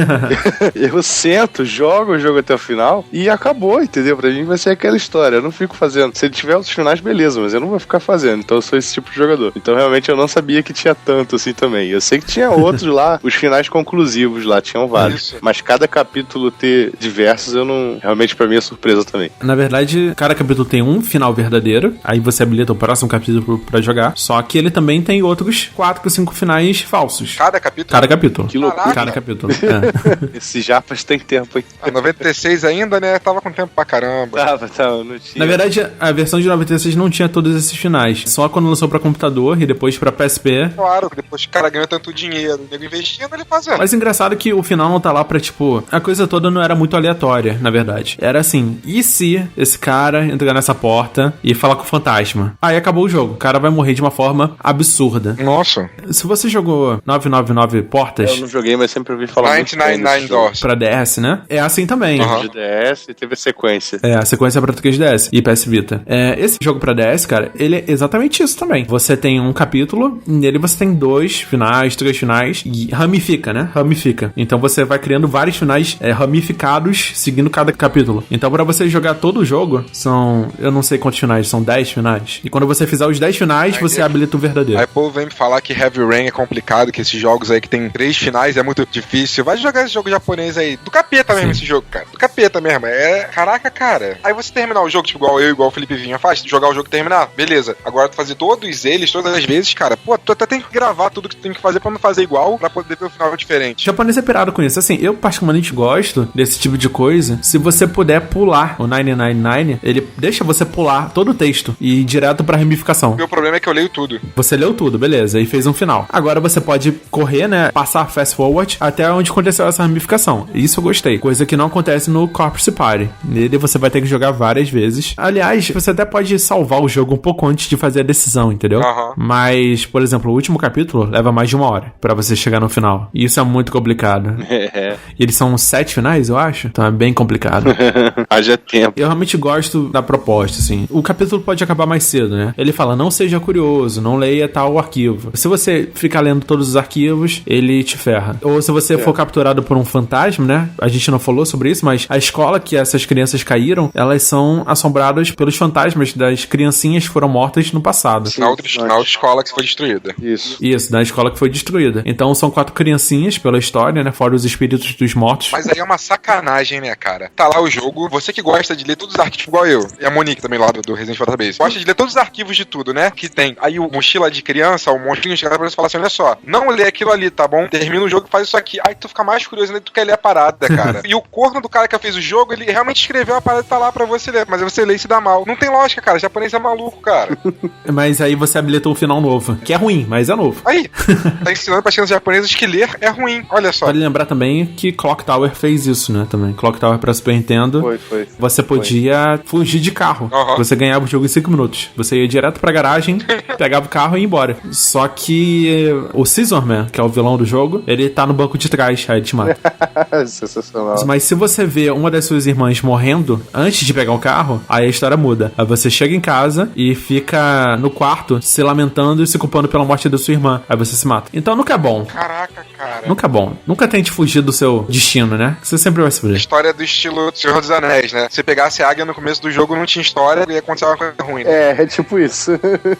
S4: Eu sento, jogo o jogo até o final e acabou, entendeu? Pra mim vai ser aquela história. Eu não fico fazendo. Se ele tiver outros finais, beleza, mas eu não vou ficar fazendo. Então eu sou esse tipo de jogador. Então realmente eu não sabia que tinha tanto assim também. Eu sei que tinha outros lá, os finais conclusivos lá, tinham vários. Isso. Mas cada capítulo ter diversos, eu não... Realmente pra mim é surpresa também.
S2: Na verdade, cada capítulo tem um final verdadeiro, aí você habilita o próximo capítulo pra jogar, só que ele também tem outros 4 ou 5 finais falsos.
S1: Cada capítulo?
S2: Cada capítulo.
S4: Que loucura.
S2: Cada capítulo. É.
S4: Esses japas tem tempo, hein?
S1: 96 ainda, né? Tava com tempo pra caramba.
S4: Tava, não tinha.
S2: Na verdade, a versão de 96 não tinha todos esses finais. Só quando lançou pra computador e depois pra PSP.
S1: Claro, depois que o cara ganhou tanto dinheiro, o nego investindo, ele fazendo.
S2: Mas engraçado que o final não tá lá pra, tipo... A coisa toda não era muito aleatória, na verdade. Era assim, e se esse cara entrar nessa porta e falar com o fantasma? Aí acabou o jogo. O cara vai morrer de uma forma absurda.
S1: Nossa.
S2: Se você jogou 999 Portas...
S4: Eu não joguei, mas sempre ouvi falar
S1: 99 Doors.
S2: Pra DS, né? É assim também.
S4: De DS e teve a sequência.
S2: É, a sequência pra 3DS e PS Vita. Esse jogo pra DS, cara, ele é exatamente isso também. Você tem um capítulo, nele você tem 2 finais, 3 finais, e ramifica, né? Ramifica. Então você vai criando vários finais ramificados, seguindo cada capítulo. Então pra você jogar todo o jogo, são... Eu não sei quantos finais, são 10 finais. E quando você fizer os 10 finais, você habilita o verdadeiro.
S1: Aí o povo vem me falar que Heavy Rain é complicado, que esses jogos aí que tem 3 finais é muito difícil. Vai jogar esse jogo japonês aí. Do capeta mesmo esse jogo, cara. Do capeta mesmo. Caraca, cara. Aí você terminar o jogo, tipo, igual o Felipe Vinha faz, jogar o jogo e terminar, beleza. Agora tu fazer todos eles, todas as vezes, cara, pô, tu até tem que gravar tudo que tu tem que fazer pra não fazer igual, pra poder ver o final diferente.
S2: O japonês é pirado com isso. Assim, eu particularmente gosto desse tipo de coisa. Se você puder pular o 999, ele deixa você pular todo o texto e ir direto pra ramificação.
S1: Meu problema é que eu leio tudo.
S2: Você leu tudo, beleza, e fez um final. Agora você pode correr, né, passar fast forward até onde aconteceu essa ramificação. Isso eu gostei. Coisa que não acontece no Corpse Party. Nele você vai ter que jogar várias vezes. Aliás, você até pode salvar o jogo um pouco antes de fazer a decisão, entendeu? Mas, por exemplo, o último capítulo leva mais de 1 hora pra você chegar no final. E isso é muito complicado. E eles são 7 finais, eu acho. Então é bem complicado.
S4: Haja tempo.
S2: Eu realmente gosto da proposta, assim. O capítulo pode acabar mais cedo, né? Ele fala, não seja curioso, não leia tal arquivo. Se você ficar lendo todos os arquivos, ele te ferra. Ou se você for capturado por um fantasma, né? A gente não falou sobre isso, mas a escola que essas crianças caíram, elas são assombradas pelos fantasmas das criancinhas que foram mortas no passado.
S1: Na outra escola que foi destruída.
S2: Isso, na escola que foi destruída. Então são 4 criancinhas pela história, né? Fora os espíritos dos mortos.
S1: Mas aí é uma sacanagem, né, cara? Tá lá o jogo, você que gosta de ler todos os arquivos, igual eu, e a Monique também lá do Resident Evil Database, gosta de ler todos os arquivos de tudo, né? Que tem. Aí o mochila de criança, o monstrinho chega pra você e fala assim, olha só, não lê aquilo ali, tá bom? Termina o jogo e faz isso aqui. Aí tu fica mais curioso, né? Tu quer ler a parada, cara. E o corno do cara que fez o jogo, ele realmente escreveu a parada e tá lá pra você ler, mas aí você lê e se dá mal. Não tem lógica, cara. O japonês é maluco, cara.
S2: Mas aí você habilitou um final novo, que é ruim, mas é novo.
S1: Aí, tá ensinando pra crianças japonesas que ler é ruim. Olha só.
S2: Vale lembrar também que Clock Tower fez isso, né, também. Clock Tower pra Super Nintendo.
S4: Foi.
S2: Você podia fugir de carro. Você ganhava o jogo em 5 minutos. Você ia direto pra garagem, pegava o carro e ia embora. Só que o Scissorman, que é o vilão do jogo, ele tá no banco de trás, aí ele te mata.
S4: Sensacional.
S2: Mas se você vê uma das suas irmãs morrendo antes de pegar o carro, aí a história muda. Aí você chega em casa e fica no quarto se lamentando e se culpando pela morte da sua irmã. Aí você se mata. Então nunca é bom.
S1: Caraca, cara.
S2: Nunca é bom. Nunca tente fugir do seu destino, né? Você sempre vai sofrer.
S1: História do estilo Senhor dos Anéis, né? Se pegasse a águia no começo do jogo, não tinha história e ia acontecer uma coisa ruim.
S4: Né? É tipo isso.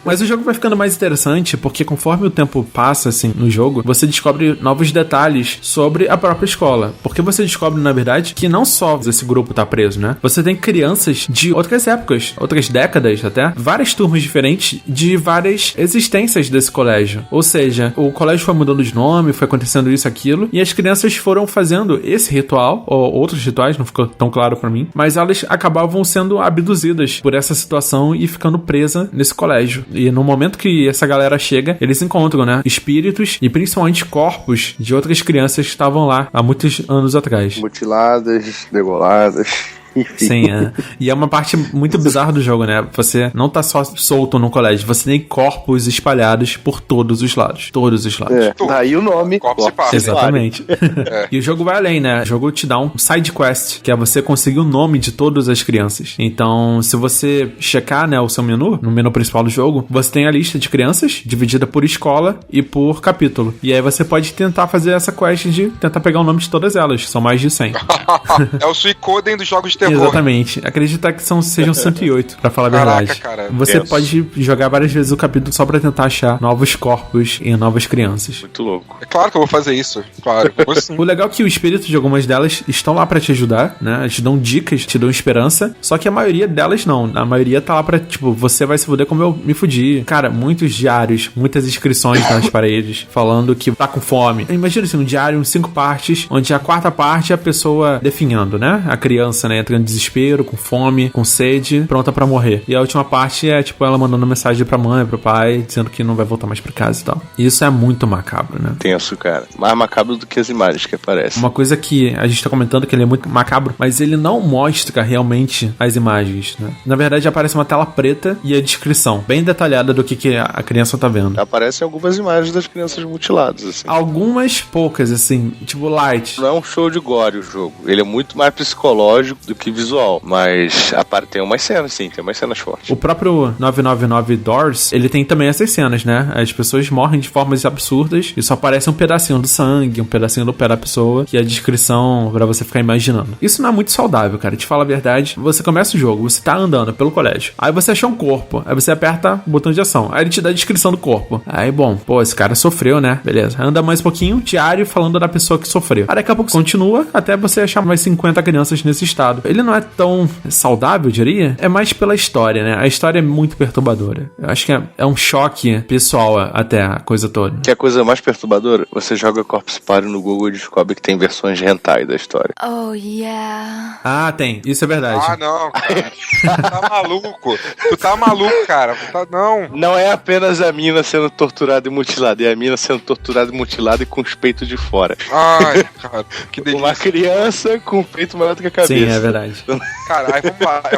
S2: Mas o jogo vai ficando mais interessante porque conforme o tempo passa, assim, no jogo, você descobre novos detalhes sobre a própria escola. Porque você descobre, na verdade, que não só esse grupo tá preso, né? Você tem crianças de outras épocas, outras décadas até, várias turmas diferentes de várias existências desse colégio. Ou seja, o colégio foi mudando de nome, foi acontecendo isso, aquilo, e as crianças foram fazendo esse ritual, ou outros rituais, não ficou tão claro pra mim, mas elas acabavam sendo abduzidas por essa situação e ficando presas nesse colégio. E no momento que essa galera chega, eles encontram, né, espíritos e principalmente corpos de outras crianças que estavam lá há muitos anos atrás.
S4: Mutiladas, degoladas.
S2: Sim, E é uma parte muito bizarra do jogo, né? Você não tá só solto no colégio, você tem corpos espalhados por todos os lados. Todos os lados.
S4: Daí o nome.
S1: Corpos e partes.
S2: Exatamente. E o jogo vai além, né? O jogo te dá um side quest, que é você conseguir o nome de todas as crianças. Então, se você checar, né, o seu menu, no menu principal do jogo, você tem a lista de crianças, dividida por escola e por capítulo. E aí você pode tentar fazer essa quest de tentar pegar o nome de todas elas. São mais de 100.
S1: É o Suicoden dos jogos de terror.
S2: Exatamente. Acredita que sejam 108, pra falar a verdade.
S1: Cara.
S2: Você pode jogar várias vezes o capítulo só pra tentar achar novos corpos e novas crianças.
S4: Muito louco.
S1: É claro que eu vou fazer isso. Claro.
S2: O legal é que o espírito de algumas delas estão lá pra te ajudar, né? Eles te dão dicas, te dão esperança. Só que a maioria delas não. A maioria tá lá pra, tipo, você vai se fuder como eu me fudi. Cara, muitos diários, muitas inscrições nas paredes, falando que tá com fome. Imagina assim, um diário em 5 partes, onde a 4ª parte é a pessoa definhando, né? A criança, né? Entrando em desespero, com fome, com sede, pronta pra morrer. E a última parte é, tipo, ela mandando mensagem pra mãe, pro pai, dizendo que não vai voltar mais pra casa e tal. E isso é muito macabro, né?
S4: Tenso, cara. Mais macabro do que as imagens que aparecem.
S2: Uma coisa que a gente tá comentando que ele é muito macabro, mas ele não mostra realmente as imagens, né? Na verdade, aparece uma tela preta e a descrição bem detalhada do que a criança tá vendo.
S4: Aparecem algumas imagens das crianças mutiladas, assim.
S2: Algumas poucas, assim, tipo light.
S4: Não é um show de gore o jogo. Ele é muito mais psicológico do que visual. Mas tem umas cenas, sim. Tem umas cenas fortes.
S2: O próprio 999 Doors, ele tem também essas cenas, né? As pessoas morrem de formas absurdas e só aparece um pedacinho do sangue, um pedacinho do pé da pessoa, que é a descrição pra você ficar imaginando. Isso não é muito saudável, cara. Te falo a verdade. Você começa o jogo, você tá andando pelo colégio. Aí você achou um corpo. Aí você aperta o botão de ação. Aí ele te dá a descrição do corpo. Aí, bom, pô, esse cara sofreu, né? Beleza. Anda mais um pouquinho, diário falando da pessoa que sofreu. Aí daqui a pouco continua até você achar mais 50 crianças nesse estado. Ele não é tão saudável, eu diria. É mais pela história, né? A história é muito perturbadora. Eu acho que é um choque pessoal até a coisa toda.
S4: Que é a coisa mais perturbadora? Você joga Corpse Party no Google e descobre que tem versões de hentai da história.
S11: Oh, yeah.
S2: Ah, tem. Isso é verdade.
S1: Ah, não, cara. Tu tá maluco. Tu tá maluco, cara. Não.
S4: Não é apenas a mina sendo torturada e mutilada. É a mina sendo torturada e mutilada e com os peitos de fora.
S1: Ai, cara. Que delícia.
S4: Uma criança com o peito maior do que a cabeça.
S2: Sim, é verdade.
S1: Cara, aí vamos lá. É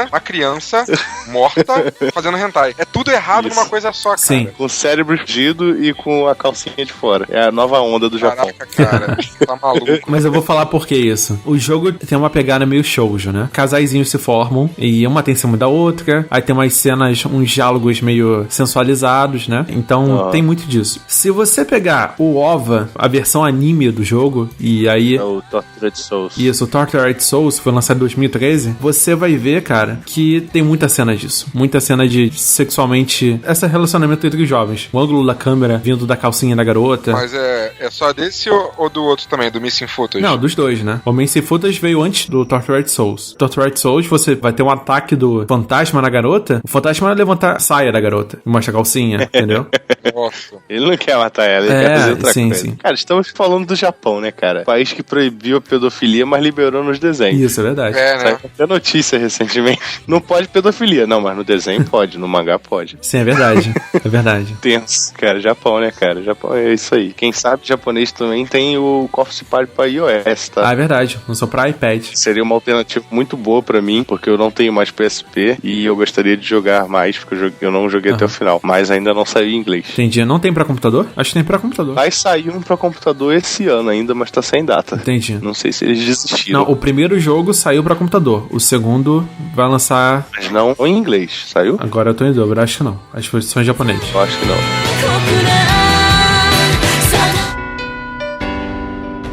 S1: uma criança morta fazendo hentai. É tudo errado numa coisa só, cara.
S2: Sim.
S4: Com o cérebro fudido e com a calcinha de fora. É a nova onda do Japão.
S1: Caraca, cara. Tá maluco.
S2: Mas eu vou falar por que isso. O jogo tem uma pegada meio shoujo, né? Casaizinhos se formam e uma tem cima da outra. Aí tem umas cenas, uns diálogos meio sensualizados, né? Então tem muito disso. Se você pegar o OVA, a versão anime do jogo, e aí...
S4: É o Tortured Souls.
S2: Isso, o Tortured Souls, foi lançado em 2013. Você vai ver, cara, que tem muita cena disso. Muita cena de sexualmente... Esse relacionamento entre os jovens. O ângulo da câmera vindo da calcinha da garota.
S1: Mas é só desse ou do outro também, do Missing Footage?
S2: Não, dos dois, né? O Missing Footage veio antes do Tortured Souls. Tortured Souls, você vai ter um ataque do fantasma na garota. O fantasma vai levantar a saia da garota e mostra a calcinha, entendeu?
S1: Nossa.
S4: Ele não quer matar ela, ele quer fazer outra coisa.
S2: Sim.
S4: Cara, estamos falando do Japão, né, cara? País que proibiu a pedofilia, mas liberou nos desenhos.
S2: Isso, é verdade.
S1: É, né?
S4: Saiu até notícia recentemente. Não pode pedofilia. Não, mas no desenho pode, no mangá pode.
S2: Sim, é verdade. É verdade.
S4: Tenso. Cara, Japão, né, cara? Japão é isso aí. Quem sabe japonês também tem o Corpse Party pra iOS, tá?
S2: Ah, é verdade. Não só pra iPad.
S4: Seria uma alternativa muito boa pra mim, porque eu não tenho mais PSP e eu gostaria de jogar mais, porque eu não joguei até o final. Mas ainda não saiu em inglês.
S2: Entendi. Não tem pra computador? Acho que tem pra computador.
S4: Vai sair um pra computador esse ano ainda, mas tá sem data.
S2: Entendi.
S4: Não sei se eles desistiram.
S2: Não, o primeiro jogo saiu pra computador. O segundo vai lançar...
S4: Mas não em inglês. Saiu?
S2: Agora eu tô em dúvida. Acho que não. Acho que foi só em japonês.
S4: Eu acho que não.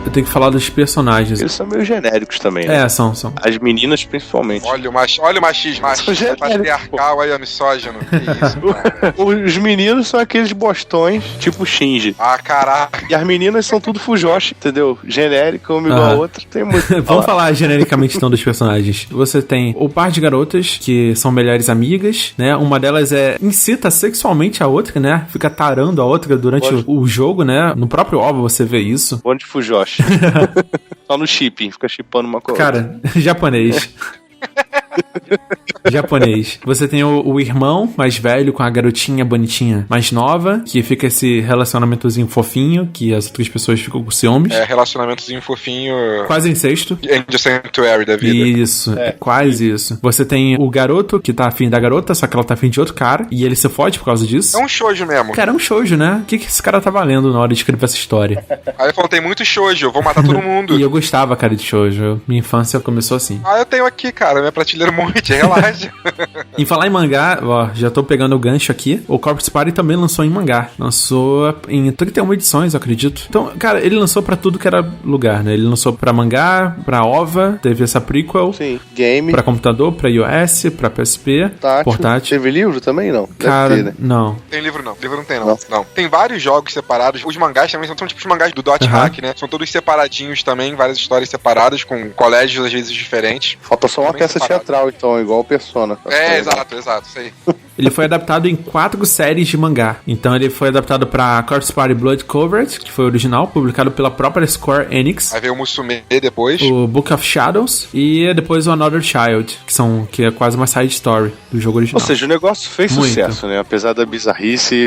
S2: Eu tenho que falar dos personagens.
S4: Eles são meio genéricos também, né?
S2: É, são.
S4: As meninas, principalmente.
S1: Olha o machismo. Patriarcal, olha o misógino. Que isso, cara.
S4: Os meninos são aqueles bostões, tipo Shinji.
S1: Ah, caraca.
S4: E as meninas são tudo fujoshi, entendeu? Genérica, uma igual a outra. Tem muito.
S2: Vamos falar genericamente então dos personagens. Você tem o par de garotas, que são melhores amigas, né? Uma delas incita sexualmente a outra, né? Fica tarando a outra durante o jogo, né? No próprio OVA você vê isso.
S4: Bonde fujoshi. Só no shipping, fica shippando uma coisa.
S2: Cara, japonês. Japonês. Você tem o irmão mais velho com a garotinha bonitinha mais nova, que fica esse relacionamentozinho fofinho, que as outras pessoas ficam com ciúmes.
S1: Relacionamentozinho fofinho.
S2: Quase incesto.
S1: Angel Sanctuary da vida.
S2: Isso, quase isso. Você tem o garoto que tá afim da garota, só que ela tá afim de outro cara, e ele se fode por causa disso.
S1: É um shoujo mesmo.
S2: Cara, é um shoujo, né? O que esse cara tá valendo na hora de escrever essa história?
S1: Aí ele falou, tem muito shoujo, eu vou matar todo mundo.
S2: E eu gostava, cara, de shoujo. Minha infância começou assim.
S1: Eu tenho aqui, cara, minha prateleira monte, relaxa.
S2: Em falar em mangá, ó, já tô pegando o gancho aqui. O Corpse Party também lançou em mangá. Lançou em 31 edições, eu acredito. Então, cara, ele lançou pra tudo que era lugar, né? Ele lançou pra mangá, pra OVA, teve essa prequel.
S4: Sim, game.
S2: Pra computador, pra iOS, pra PSP, portátil.
S4: Teve livro também, não?
S2: Cara,
S4: ter, né?
S2: não.
S1: Tem livro não. Livro não tem, não. Tem vários jogos separados. Os mangás também são tipos de mangás do Dot Hack, né? São todos separadinhos também, várias histórias separadas, com colégios às vezes diferentes.
S4: Falta só uma peça teatral, então, igual o Persona.
S1: Exato, isso aí.
S2: Ele foi adaptado em 4 séries de mangá. Então ele foi adaptado pra Corpse Party Blood Covered, que foi o original, publicado pela própria Square Enix.
S1: Aí veio o Musume depois.
S2: O Book of Shadows e depois o Another Child, que é quase uma side story do jogo original.
S4: Ou seja, o negócio fez sucesso, né? Apesar da bizarrice,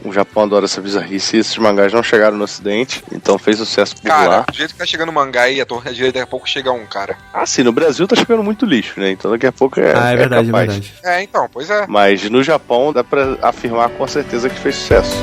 S4: o Japão adora essa bizarrice, esses mangás não chegaram no ocidente, então fez sucesso por lá.
S1: Cara, do jeito que tá chegando mangá e a torre direita, daqui a pouco chega um, cara.
S4: Sim, no Brasil tá chegando muito lixo, né? Então daqui a pouco
S2: é verdade,
S4: capaz.
S2: É verdade.
S1: Então, pois é.
S4: Mas no Japão dá pra afirmar com certeza que fez sucesso.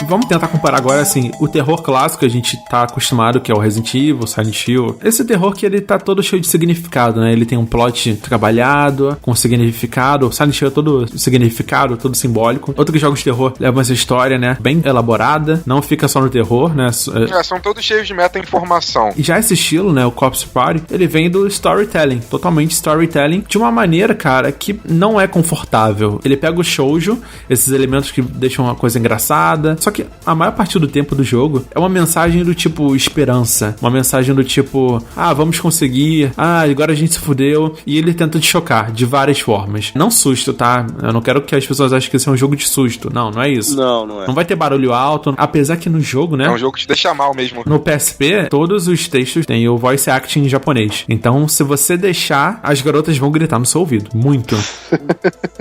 S2: Vamos tentar comparar agora, assim, o terror clássico que a gente tá acostumado, que é o Resident Evil, Silent Hill. Esse terror que ele tá todo cheio de significado, né? Ele tem um plot trabalhado, com significado. O Silent Hill é todo significado, todo simbólico. Outros jogos de terror levam essa história, né? Bem elaborada. Não fica só no terror, né?
S1: São todos cheios de meta-informação.
S2: E já esse estilo, né? O Corpse Party, ele vem do storytelling. Totalmente storytelling. De uma maneira, cara, que não é confortável. Ele pega o shoujo, esses elementos que deixam uma coisa engraçada. Só que a maior parte do tempo do jogo é uma mensagem do tipo esperança, uma mensagem do tipo, vamos conseguir, agora a gente se fudeu, e ele tenta te chocar de várias formas. Não susto, tá? Eu não quero que as pessoas achem que isso é um jogo de susto. Não é isso.
S4: Não é.
S2: Não vai ter barulho alto, apesar que no jogo, né?
S1: É um jogo que te deixa mal mesmo.
S2: No PSP, todos os textos têm o voice acting em japonês. Então, se você deixar, as garotas vão gritar no seu ouvido. Muito.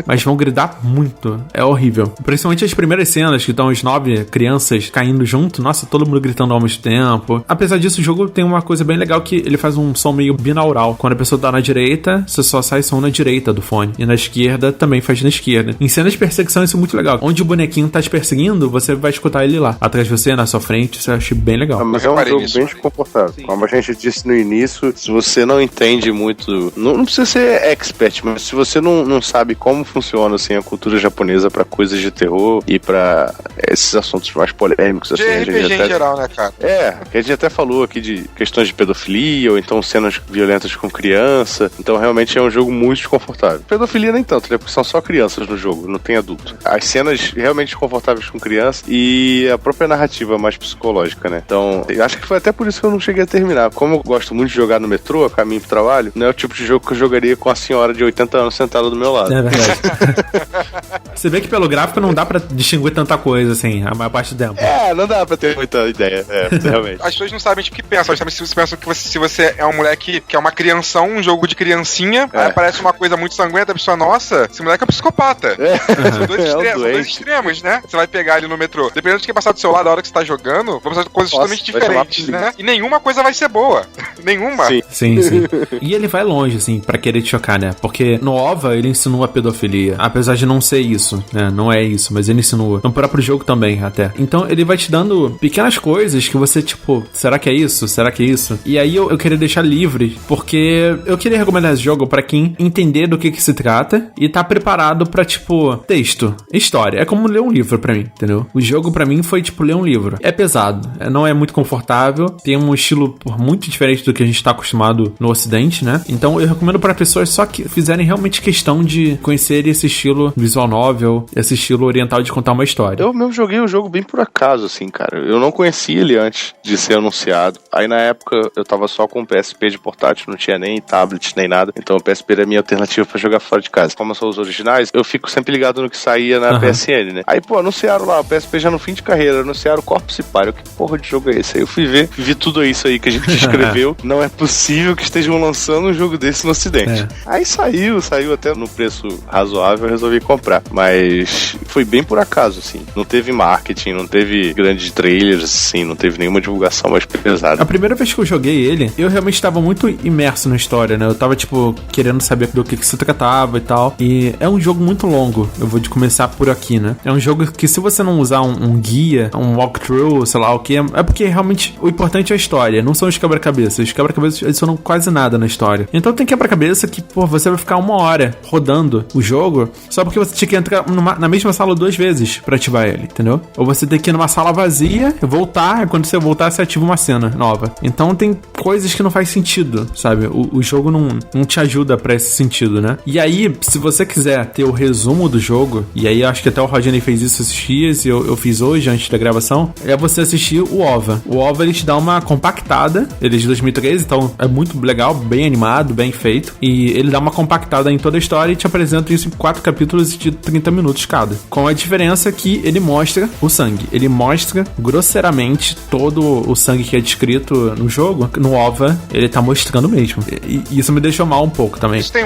S2: Mas vão gritar muito. É horrível. Principalmente as primeiras cenas, que estão os 9 crianças caindo junto, nossa, todo mundo gritando ao mesmo tempo. Apesar disso, o jogo tem uma coisa bem legal que ele faz um som meio binaural. Quando a pessoa tá na direita, você só sai som na direita do fone. E na esquerda, também faz na esquerda. Em cenas de perseguição, isso é muito legal. Onde o bonequinho tá te perseguindo, você vai escutar ele lá. Atrás de você, na sua frente, isso eu achei bem legal.
S4: Mas é um jogo bem desconfortável. Como a gente disse no início, se você não entende muito... Não precisa ser expert, mas se você não sabe como funciona, assim, a cultura japonesa pra coisas de terror e pra esses assuntos mais polêmicos, assim,
S1: de RPG em geral, né, cara?
S4: Que a gente até falou aqui de questões de pedofilia, ou então cenas violentas com criança. Então realmente é um jogo muito desconfortável. Pedofilia nem tanto, né? Porque são só crianças no jogo, não tem adulto. As cenas realmente desconfortáveis com criança e a própria narrativa mais psicológica, né? Então, eu acho que foi até por isso que eu não cheguei a terminar. Como eu gosto muito de jogar no metrô, a caminho pro trabalho, não é o tipo de jogo que eu jogaria com a senhora de 80 anos sentada do meu lado.
S2: É verdade. Você vê que pelo gráfico não dá pra distinguir tanta coisa, assim, a maior parte do tempo.
S4: Não dá pra ter muita ideia, realmente.
S1: As pessoas não sabem o que pensam, elas pensam que se você é um moleque que é uma crianção, um jogo de criancinha, aí aparece uma coisa muito sanguenta, a pessoa, nossa, esse moleque é um psicopata. São dois extremos, né? Você vai pegar ali no metrô. Dependendo de quem passar do seu lado a hora que você tá jogando, vão passar coisas totalmente diferentes, né? E nenhuma coisa vai ser boa. Nenhuma.
S2: Sim. E ele vai longe, assim, pra querer te chocar, né? Porque no OVA ele insinua a pedofilia. Apesar de não ser isso, né? Não é isso, mas ele insinua. No próprio jogo também, até. Então ele vai te dando pequenas coisas que você, tipo, será que é isso? Será que é isso? E aí eu queria deixar livre, porque eu queria recomendar esse jogo pra quem entender do que se trata e tá preparado pra, tipo, texto, história. É como ler um livro pra mim, entendeu? O jogo pra mim foi, tipo, ler um livro. É pesado, não é muito confortável, tem um estilo muito diferente do que a gente tá acostumado no ocidente, né? Então eu recomendo pra pessoas só que fizerem realmente questão de conhecer esse estilo visual novel, esse estilo oriental de contar uma história.
S4: Eu mesmo joguei o jogo jogo bem por acaso, assim, cara. Eu não conhecia ele antes de ser anunciado. Aí na época eu tava só com o PSP de portátil, não tinha nem tablet, nem nada. Então o PSP era a minha alternativa pra jogar fora de casa. Como são os originais, eu fico sempre ligado no que saía na PSN, né? Aí, pô, anunciaram lá, o PSP já no fim de carreira, anunciaram Corpse Party. Que porra de jogo é esse? Aí eu fui ver, vi tudo isso aí que a gente escreveu. Não é possível que estejam lançando um jogo desse no ocidente. Aí saiu até no preço razoável, eu resolvi comprar. Mas foi bem por acaso, assim. Não teve marketing, não teve grandes trailers, assim, não teve nenhuma divulgação mais pesada.
S2: A primeira vez que eu joguei ele, eu realmente estava muito imerso na história, né? Eu tava, tipo, querendo saber do que se tratava e tal. E é um jogo muito longo. Eu vou começar por aqui, né? É um jogo que se você não usar um guia, um walkthrough, sei lá o que, é porque realmente o importante é a história, não são os quebra-cabeças. Os quebra-cabeças adicionam quase nada na história. Então tem quebra-cabeça que, pô, você vai ficar 1 hora rodando o jogo só porque você tinha que entrar na mesma sala 2 vezes pra ativar ele, entendeu? Ou você tem que ir numa sala vazia, voltar, e quando você voltar, você ativa uma cena nova. Então tem coisas que não faz sentido, sabe? O jogo não te ajuda pra esse sentido, né? E aí, se você quiser ter o resumo do jogo, e aí acho que até o Rodney fez isso esses dias, e eu fiz hoje, antes da gravação, é você assistir o OVA. O OVA, ele te dá uma compactada, ele é de 2013, então é muito legal, bem animado, bem feito, e ele dá uma compactada em toda a história e te apresenta isso em 4 capítulos de 30 minutos cada. Com a diferença que ele mostra o sangue. Ele mostra grosseiramente todo o sangue que é descrito no jogo. No OVA, ele tá mostrando mesmo. E isso me deixou mal um pouco também.
S1: Isso tem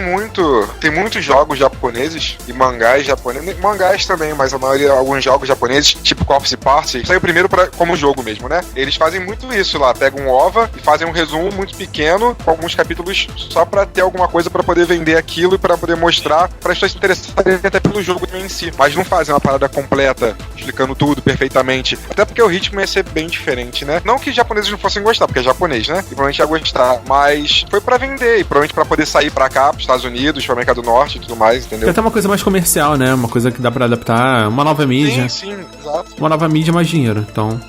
S1: muitos jogos japoneses e mangás japoneses. Mangás também, mas a maioria, alguns jogos japoneses, tipo Corpse Party, saiu primeiro como jogo mesmo, né? Eles fazem muito isso lá. Pegam um OVA e fazem um resumo muito pequeno, com alguns capítulos só pra ter alguma coisa pra poder vender aquilo e pra poder mostrar, pra pessoas se interessarem até pelo jogo em si. Mas não fazem uma parada completa, explicando tudo perfeitamente. Até porque o ritmo ia ser bem diferente, né? Não que os japoneses não fossem gostar, porque é japonês, né? E provavelmente ia gostar. Mas foi pra vender e provavelmente pra poder sair pra cá, pros Estados Unidos, pro América do Norte e tudo mais, entendeu?
S2: É até uma coisa mais comercial, né? Uma coisa que dá pra adaptar, uma nova mídia.
S1: Sim, exato.
S2: Uma nova mídia, mais dinheiro, então...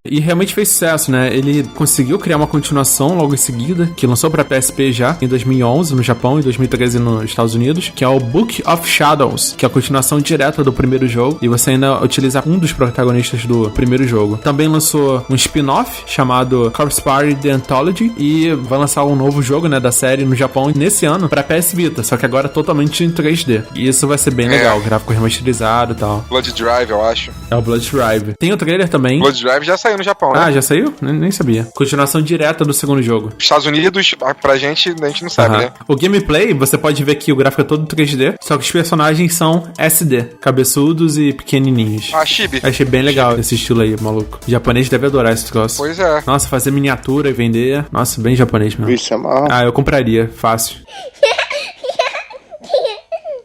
S2: E realmente fez sucesso, né? Ele conseguiu criar uma continuação logo em seguida, que lançou pra PSP já, em 2011 no Japão e 2013 nos Estados Unidos, que é o Book of Shadows, que é a continuação direta do primeiro jogo, e você ainda utiliza um dos protagonistas do primeiro jogo. Também lançou um spin-off chamado Corpse Party The Anthology, e vai lançar um novo jogo, né, da série no Japão nesse ano pra PS Vita, só que agora totalmente em 3D. E isso vai ser bem legal, gráfico remasterizado e tal.
S1: Blood Drive, eu acho.
S2: É o Blood Drive. Tem o trailer também.
S1: Blood Drive já saiu no Japão, né?
S2: Ah, já saiu? Nem sabia. Continuação direta do segundo jogo.
S1: Estados Unidos, pra gente, a gente não sabe, né?
S2: O gameplay, você pode ver que o gráfico é todo 3D, só que os personagens são SD, cabeçudos e pequenininhos.
S1: Ah, chibi.
S2: Achei bem legal esse estilo aí, maluco. O japonês deve adorar esse troço.
S1: Pois é.
S2: Nossa, fazer miniatura e vender. Nossa, bem japonês mesmo.
S4: Isso é mal.
S2: Ah, eu compraria, fácil.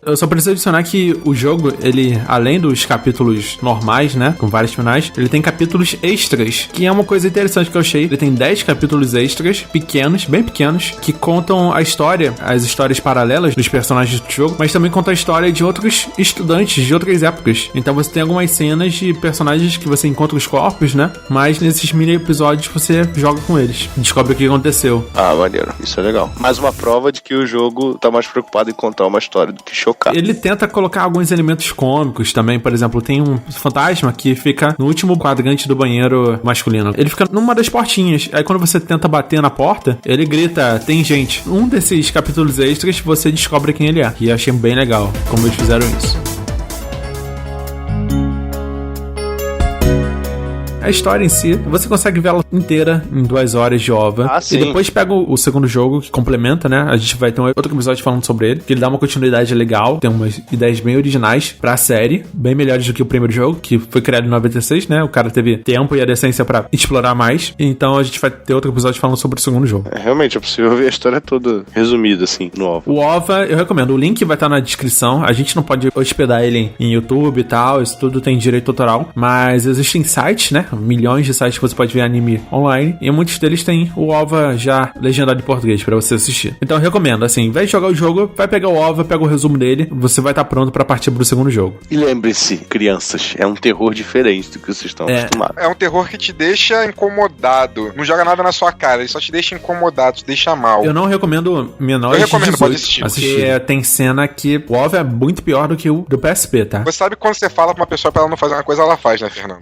S2: Eu só preciso adicionar que o jogo, ele, além dos capítulos normais, né, com vários finais, ele tem capítulos extras, que é uma coisa interessante que eu achei. Ele tem 10 capítulos extras, pequenos, bem pequenos, que contam a história, as histórias paralelas dos personagens do jogo, mas também conta a história de outros estudantes de outras épocas. Então você tem algumas cenas de personagens que você encontra os corpos, né, mas nesses mini episódios você joga com eles, descobre o que aconteceu.
S4: Ah, maneiro. Isso é legal. Mais uma prova de que o jogo tá mais preocupado em contar uma história do que chocar.
S2: Ele tenta colocar alguns elementos cômicos também. Por exemplo, tem um fantasma que fica no último quadrante do banheiro masculino. Ele fica numa das portinhas. Aí quando você tenta bater na porta, ele grita, tem gente. Um desses capítulos extras, você descobre quem ele é. E achei bem legal como eles fizeram isso. A história em si, você consegue ver ela inteira em 2 horas de OVA.
S4: Ah, sim.
S2: E depois pega o segundo jogo, que complementa, né? A gente vai ter um outro episódio falando sobre ele, que ele dá uma continuidade legal, tem umas ideias bem originais pra série, bem melhores do que o primeiro jogo, que foi criado em 96, né? O cara teve tempo e a decência pra explorar mais. Então a gente vai ter outro episódio falando sobre o segundo jogo.
S4: Realmente, é possível ver a história toda resumida, assim, no OVA.
S2: O OVA, eu recomendo. O link vai estar na descrição. A gente não pode hospedar ele em YouTube e tal, isso tudo tem direito autoral, mas existem sites, né? milhões de sites que você pode ver anime online, e muitos deles têm o OVA já legendado em português pra você assistir. Então eu recomendo, assim, em vez de jogar o jogo, vai pegar o OVA, pega o resumo dele, você vai estar pronto pra partir pro segundo jogo.
S4: E lembre-se, crianças, é um terror diferente do que vocês estão acostumados.
S1: É um terror que te deixa incomodado. Não joga nada na sua cara, ele só te deixa incomodado, te deixa mal.
S2: Eu não recomendo menores de 18
S1: pode assistir.
S2: Porque tem cena que o OVA é muito pior do que o do PSP, tá?
S1: Você sabe quando você fala pra uma pessoa pra ela não fazer uma coisa, ela faz, né, Fernando?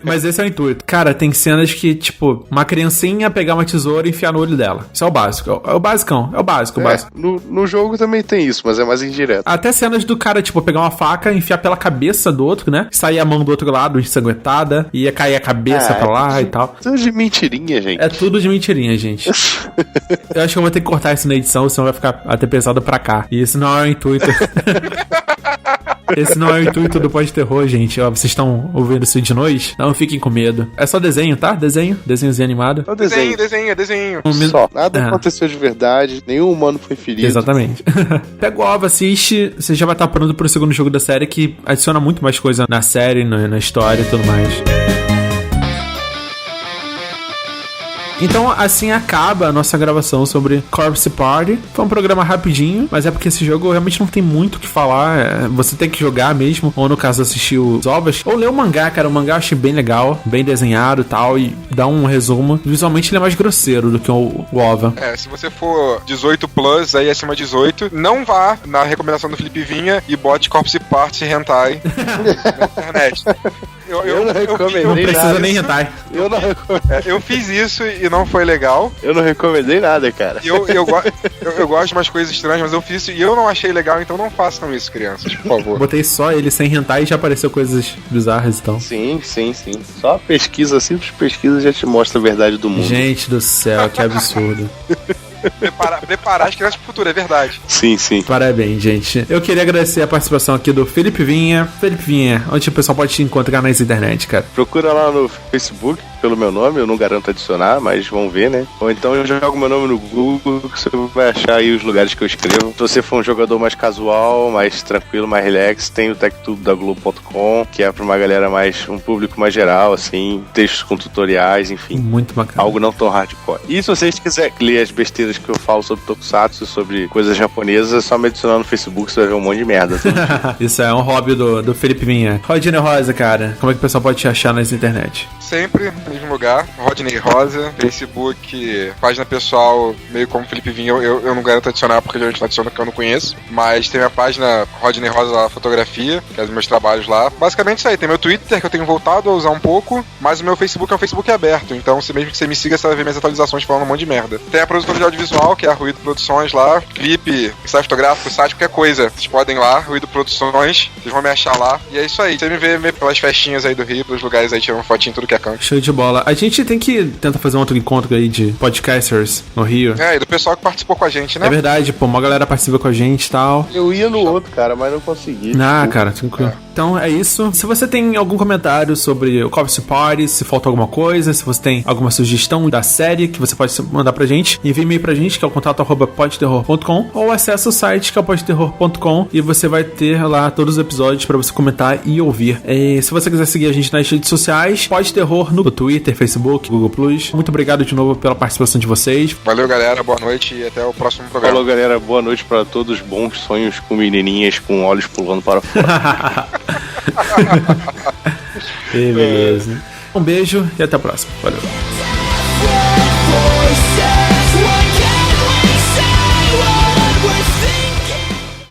S2: Mas esse é o intuito. Cara, tem cenas que, tipo, uma criancinha pegar uma tesoura e enfiar no olho dela. Isso é o básico. É o basicão. É o básico.
S4: No jogo também tem isso, mas é mais indireto.
S2: Até cenas do cara, tipo, pegar uma faca, enfiar pela cabeça do outro, né? Sair a mão do outro lado, ensanguentada, e ia cair a cabeça pra lá e tal.
S4: Tudo de mentirinha, gente.
S2: É tudo de mentirinha, gente. Eu acho que eu vou ter que cortar isso na edição, senão vai ficar até pesado pra cá. E isso não é o intuito. Esse não é o intuito do pós-terror, gente. Ó, vocês estão ouvindo isso de noite? Não fiquem com medo. É só desenho, tá? Desenhozinho animado.
S4: É o desenho. Só. Nada aconteceu de verdade. Nenhum humano foi ferido.
S2: Exatamente. Pega o OVA, assiste. Você já vai estar pronto pro segundo jogo da série, que adiciona muito mais coisa na série, na história e tudo mais. Então, assim acaba a nossa gravação sobre Corpse Party. Foi um programa rapidinho, mas é porque esse jogo realmente não tem muito o que falar. Você tem que jogar mesmo, ou no caso assistir os OVAs, ou ler o mangá, cara. O mangá eu achei bem legal, bem desenhado e tal, e dá um resumo. Visualmente ele é mais grosseiro do que o OVA.
S1: Se você for 18 plus, aí acima de 18, não vá na recomendação do Felipe Vinha e bote Corpse Party Hentai na internet.
S4: Eu não recomendei.
S2: Não precisa nem hentai.
S1: Eu fiz isso e não foi legal.
S4: Eu não recomendei nada, cara.
S1: Eu gosto de umas coisas estranhas, mas eu fiz isso e eu não achei legal, então não façam isso, crianças, por favor.
S2: Botei só ele sem hentai e já apareceu coisas bizarras, então.
S4: Sim. Só a pesquisa, a simples pesquisa já te mostra a verdade do mundo.
S2: Gente do céu, que absurdo.
S1: Preparar as crianças pro futuro, é verdade.
S4: Sim.
S2: Parabéns, gente. Eu queria agradecer a participação aqui do Felipe Vinha. Felipe Vinha, onde o pessoal pode te encontrar nas internet, cara?
S4: Procura lá no Facebook pelo meu nome, eu não garanto adicionar, mas vamos ver, né? Ou então eu jogo meu nome no Google, que você vai achar aí os lugares que eu escrevo. Se você for um jogador mais casual, mais tranquilo, mais relax, tem o TechTudo da Globo.com, que é pra uma galera um público mais geral, assim, textos com tutoriais, enfim.
S2: Muito bacana.
S4: Algo não tão hardcore. E se vocês quiserem ler as besteiras que eu falo sobre Tokusatsu, sobre coisas japonesas, é só me adicionar no Facebook, você vai ver um monte de merda.
S2: Isso é um hobby do Felipe Vinha. Rodney Rosa, cara, como é que o pessoal pode te achar nas internet?
S1: Sempre no mesmo lugar, Rodney Rosa, Facebook, página pessoal, meio como Felipe Vinha, eu não garanto adicionar porque a gente adiciona que eu não conheço, mas tem minha página Rodney Rosa Fotografia, que é os meus trabalhos lá. Basicamente isso aí, tem meu Twitter, que eu tenho voltado a usar um pouco, mas o meu Facebook é um Facebook aberto, então se mesmo que você me siga, você vai ver minhas atualizações falando um monte de merda. Tem a produtora de audiovisual, que é a Ruído Produções lá, clipe, ensaio fotográfico, site, qualquer coisa. Vocês podem ir lá, Ruído Produções, vocês vão me achar lá. E é isso aí. Você me vê pelas festinhas aí do Rio, pelos lugares aí, tirando fotinho, tudo que é canto.
S2: Show de bola. A gente tem que tentar fazer um outro encontro aí de podcasters no Rio.
S1: E do pessoal que participou com a gente, né?
S2: É verdade, pô, uma galera participa com a gente e tal.
S4: Eu ia no outro, cara, mas não consegui.
S2: Cara, tranquilo. Então é isso. Se você tem algum comentário sobre o Corpse Party, se faltou alguma coisa, se você tem alguma sugestão da série que você pode mandar pra gente, envie e-mail pra gente, que é o contato@podterror.com, ou acesse o site, que é o podterror.com, e você vai ter lá todos os episódios pra você comentar e ouvir. Se você quiser seguir a gente nas redes sociais, Podterror no Twitter, Facebook, Google+. Muito obrigado de novo pela participação de vocês.
S1: Valeu, galera. Boa noite e até o próximo programa.
S4: Falou, galera. Boa noite pra todos. Bons sonhos com menininhas com olhos pulando para fora.
S2: Beleza. Um beijo e até a próxima. Valeu.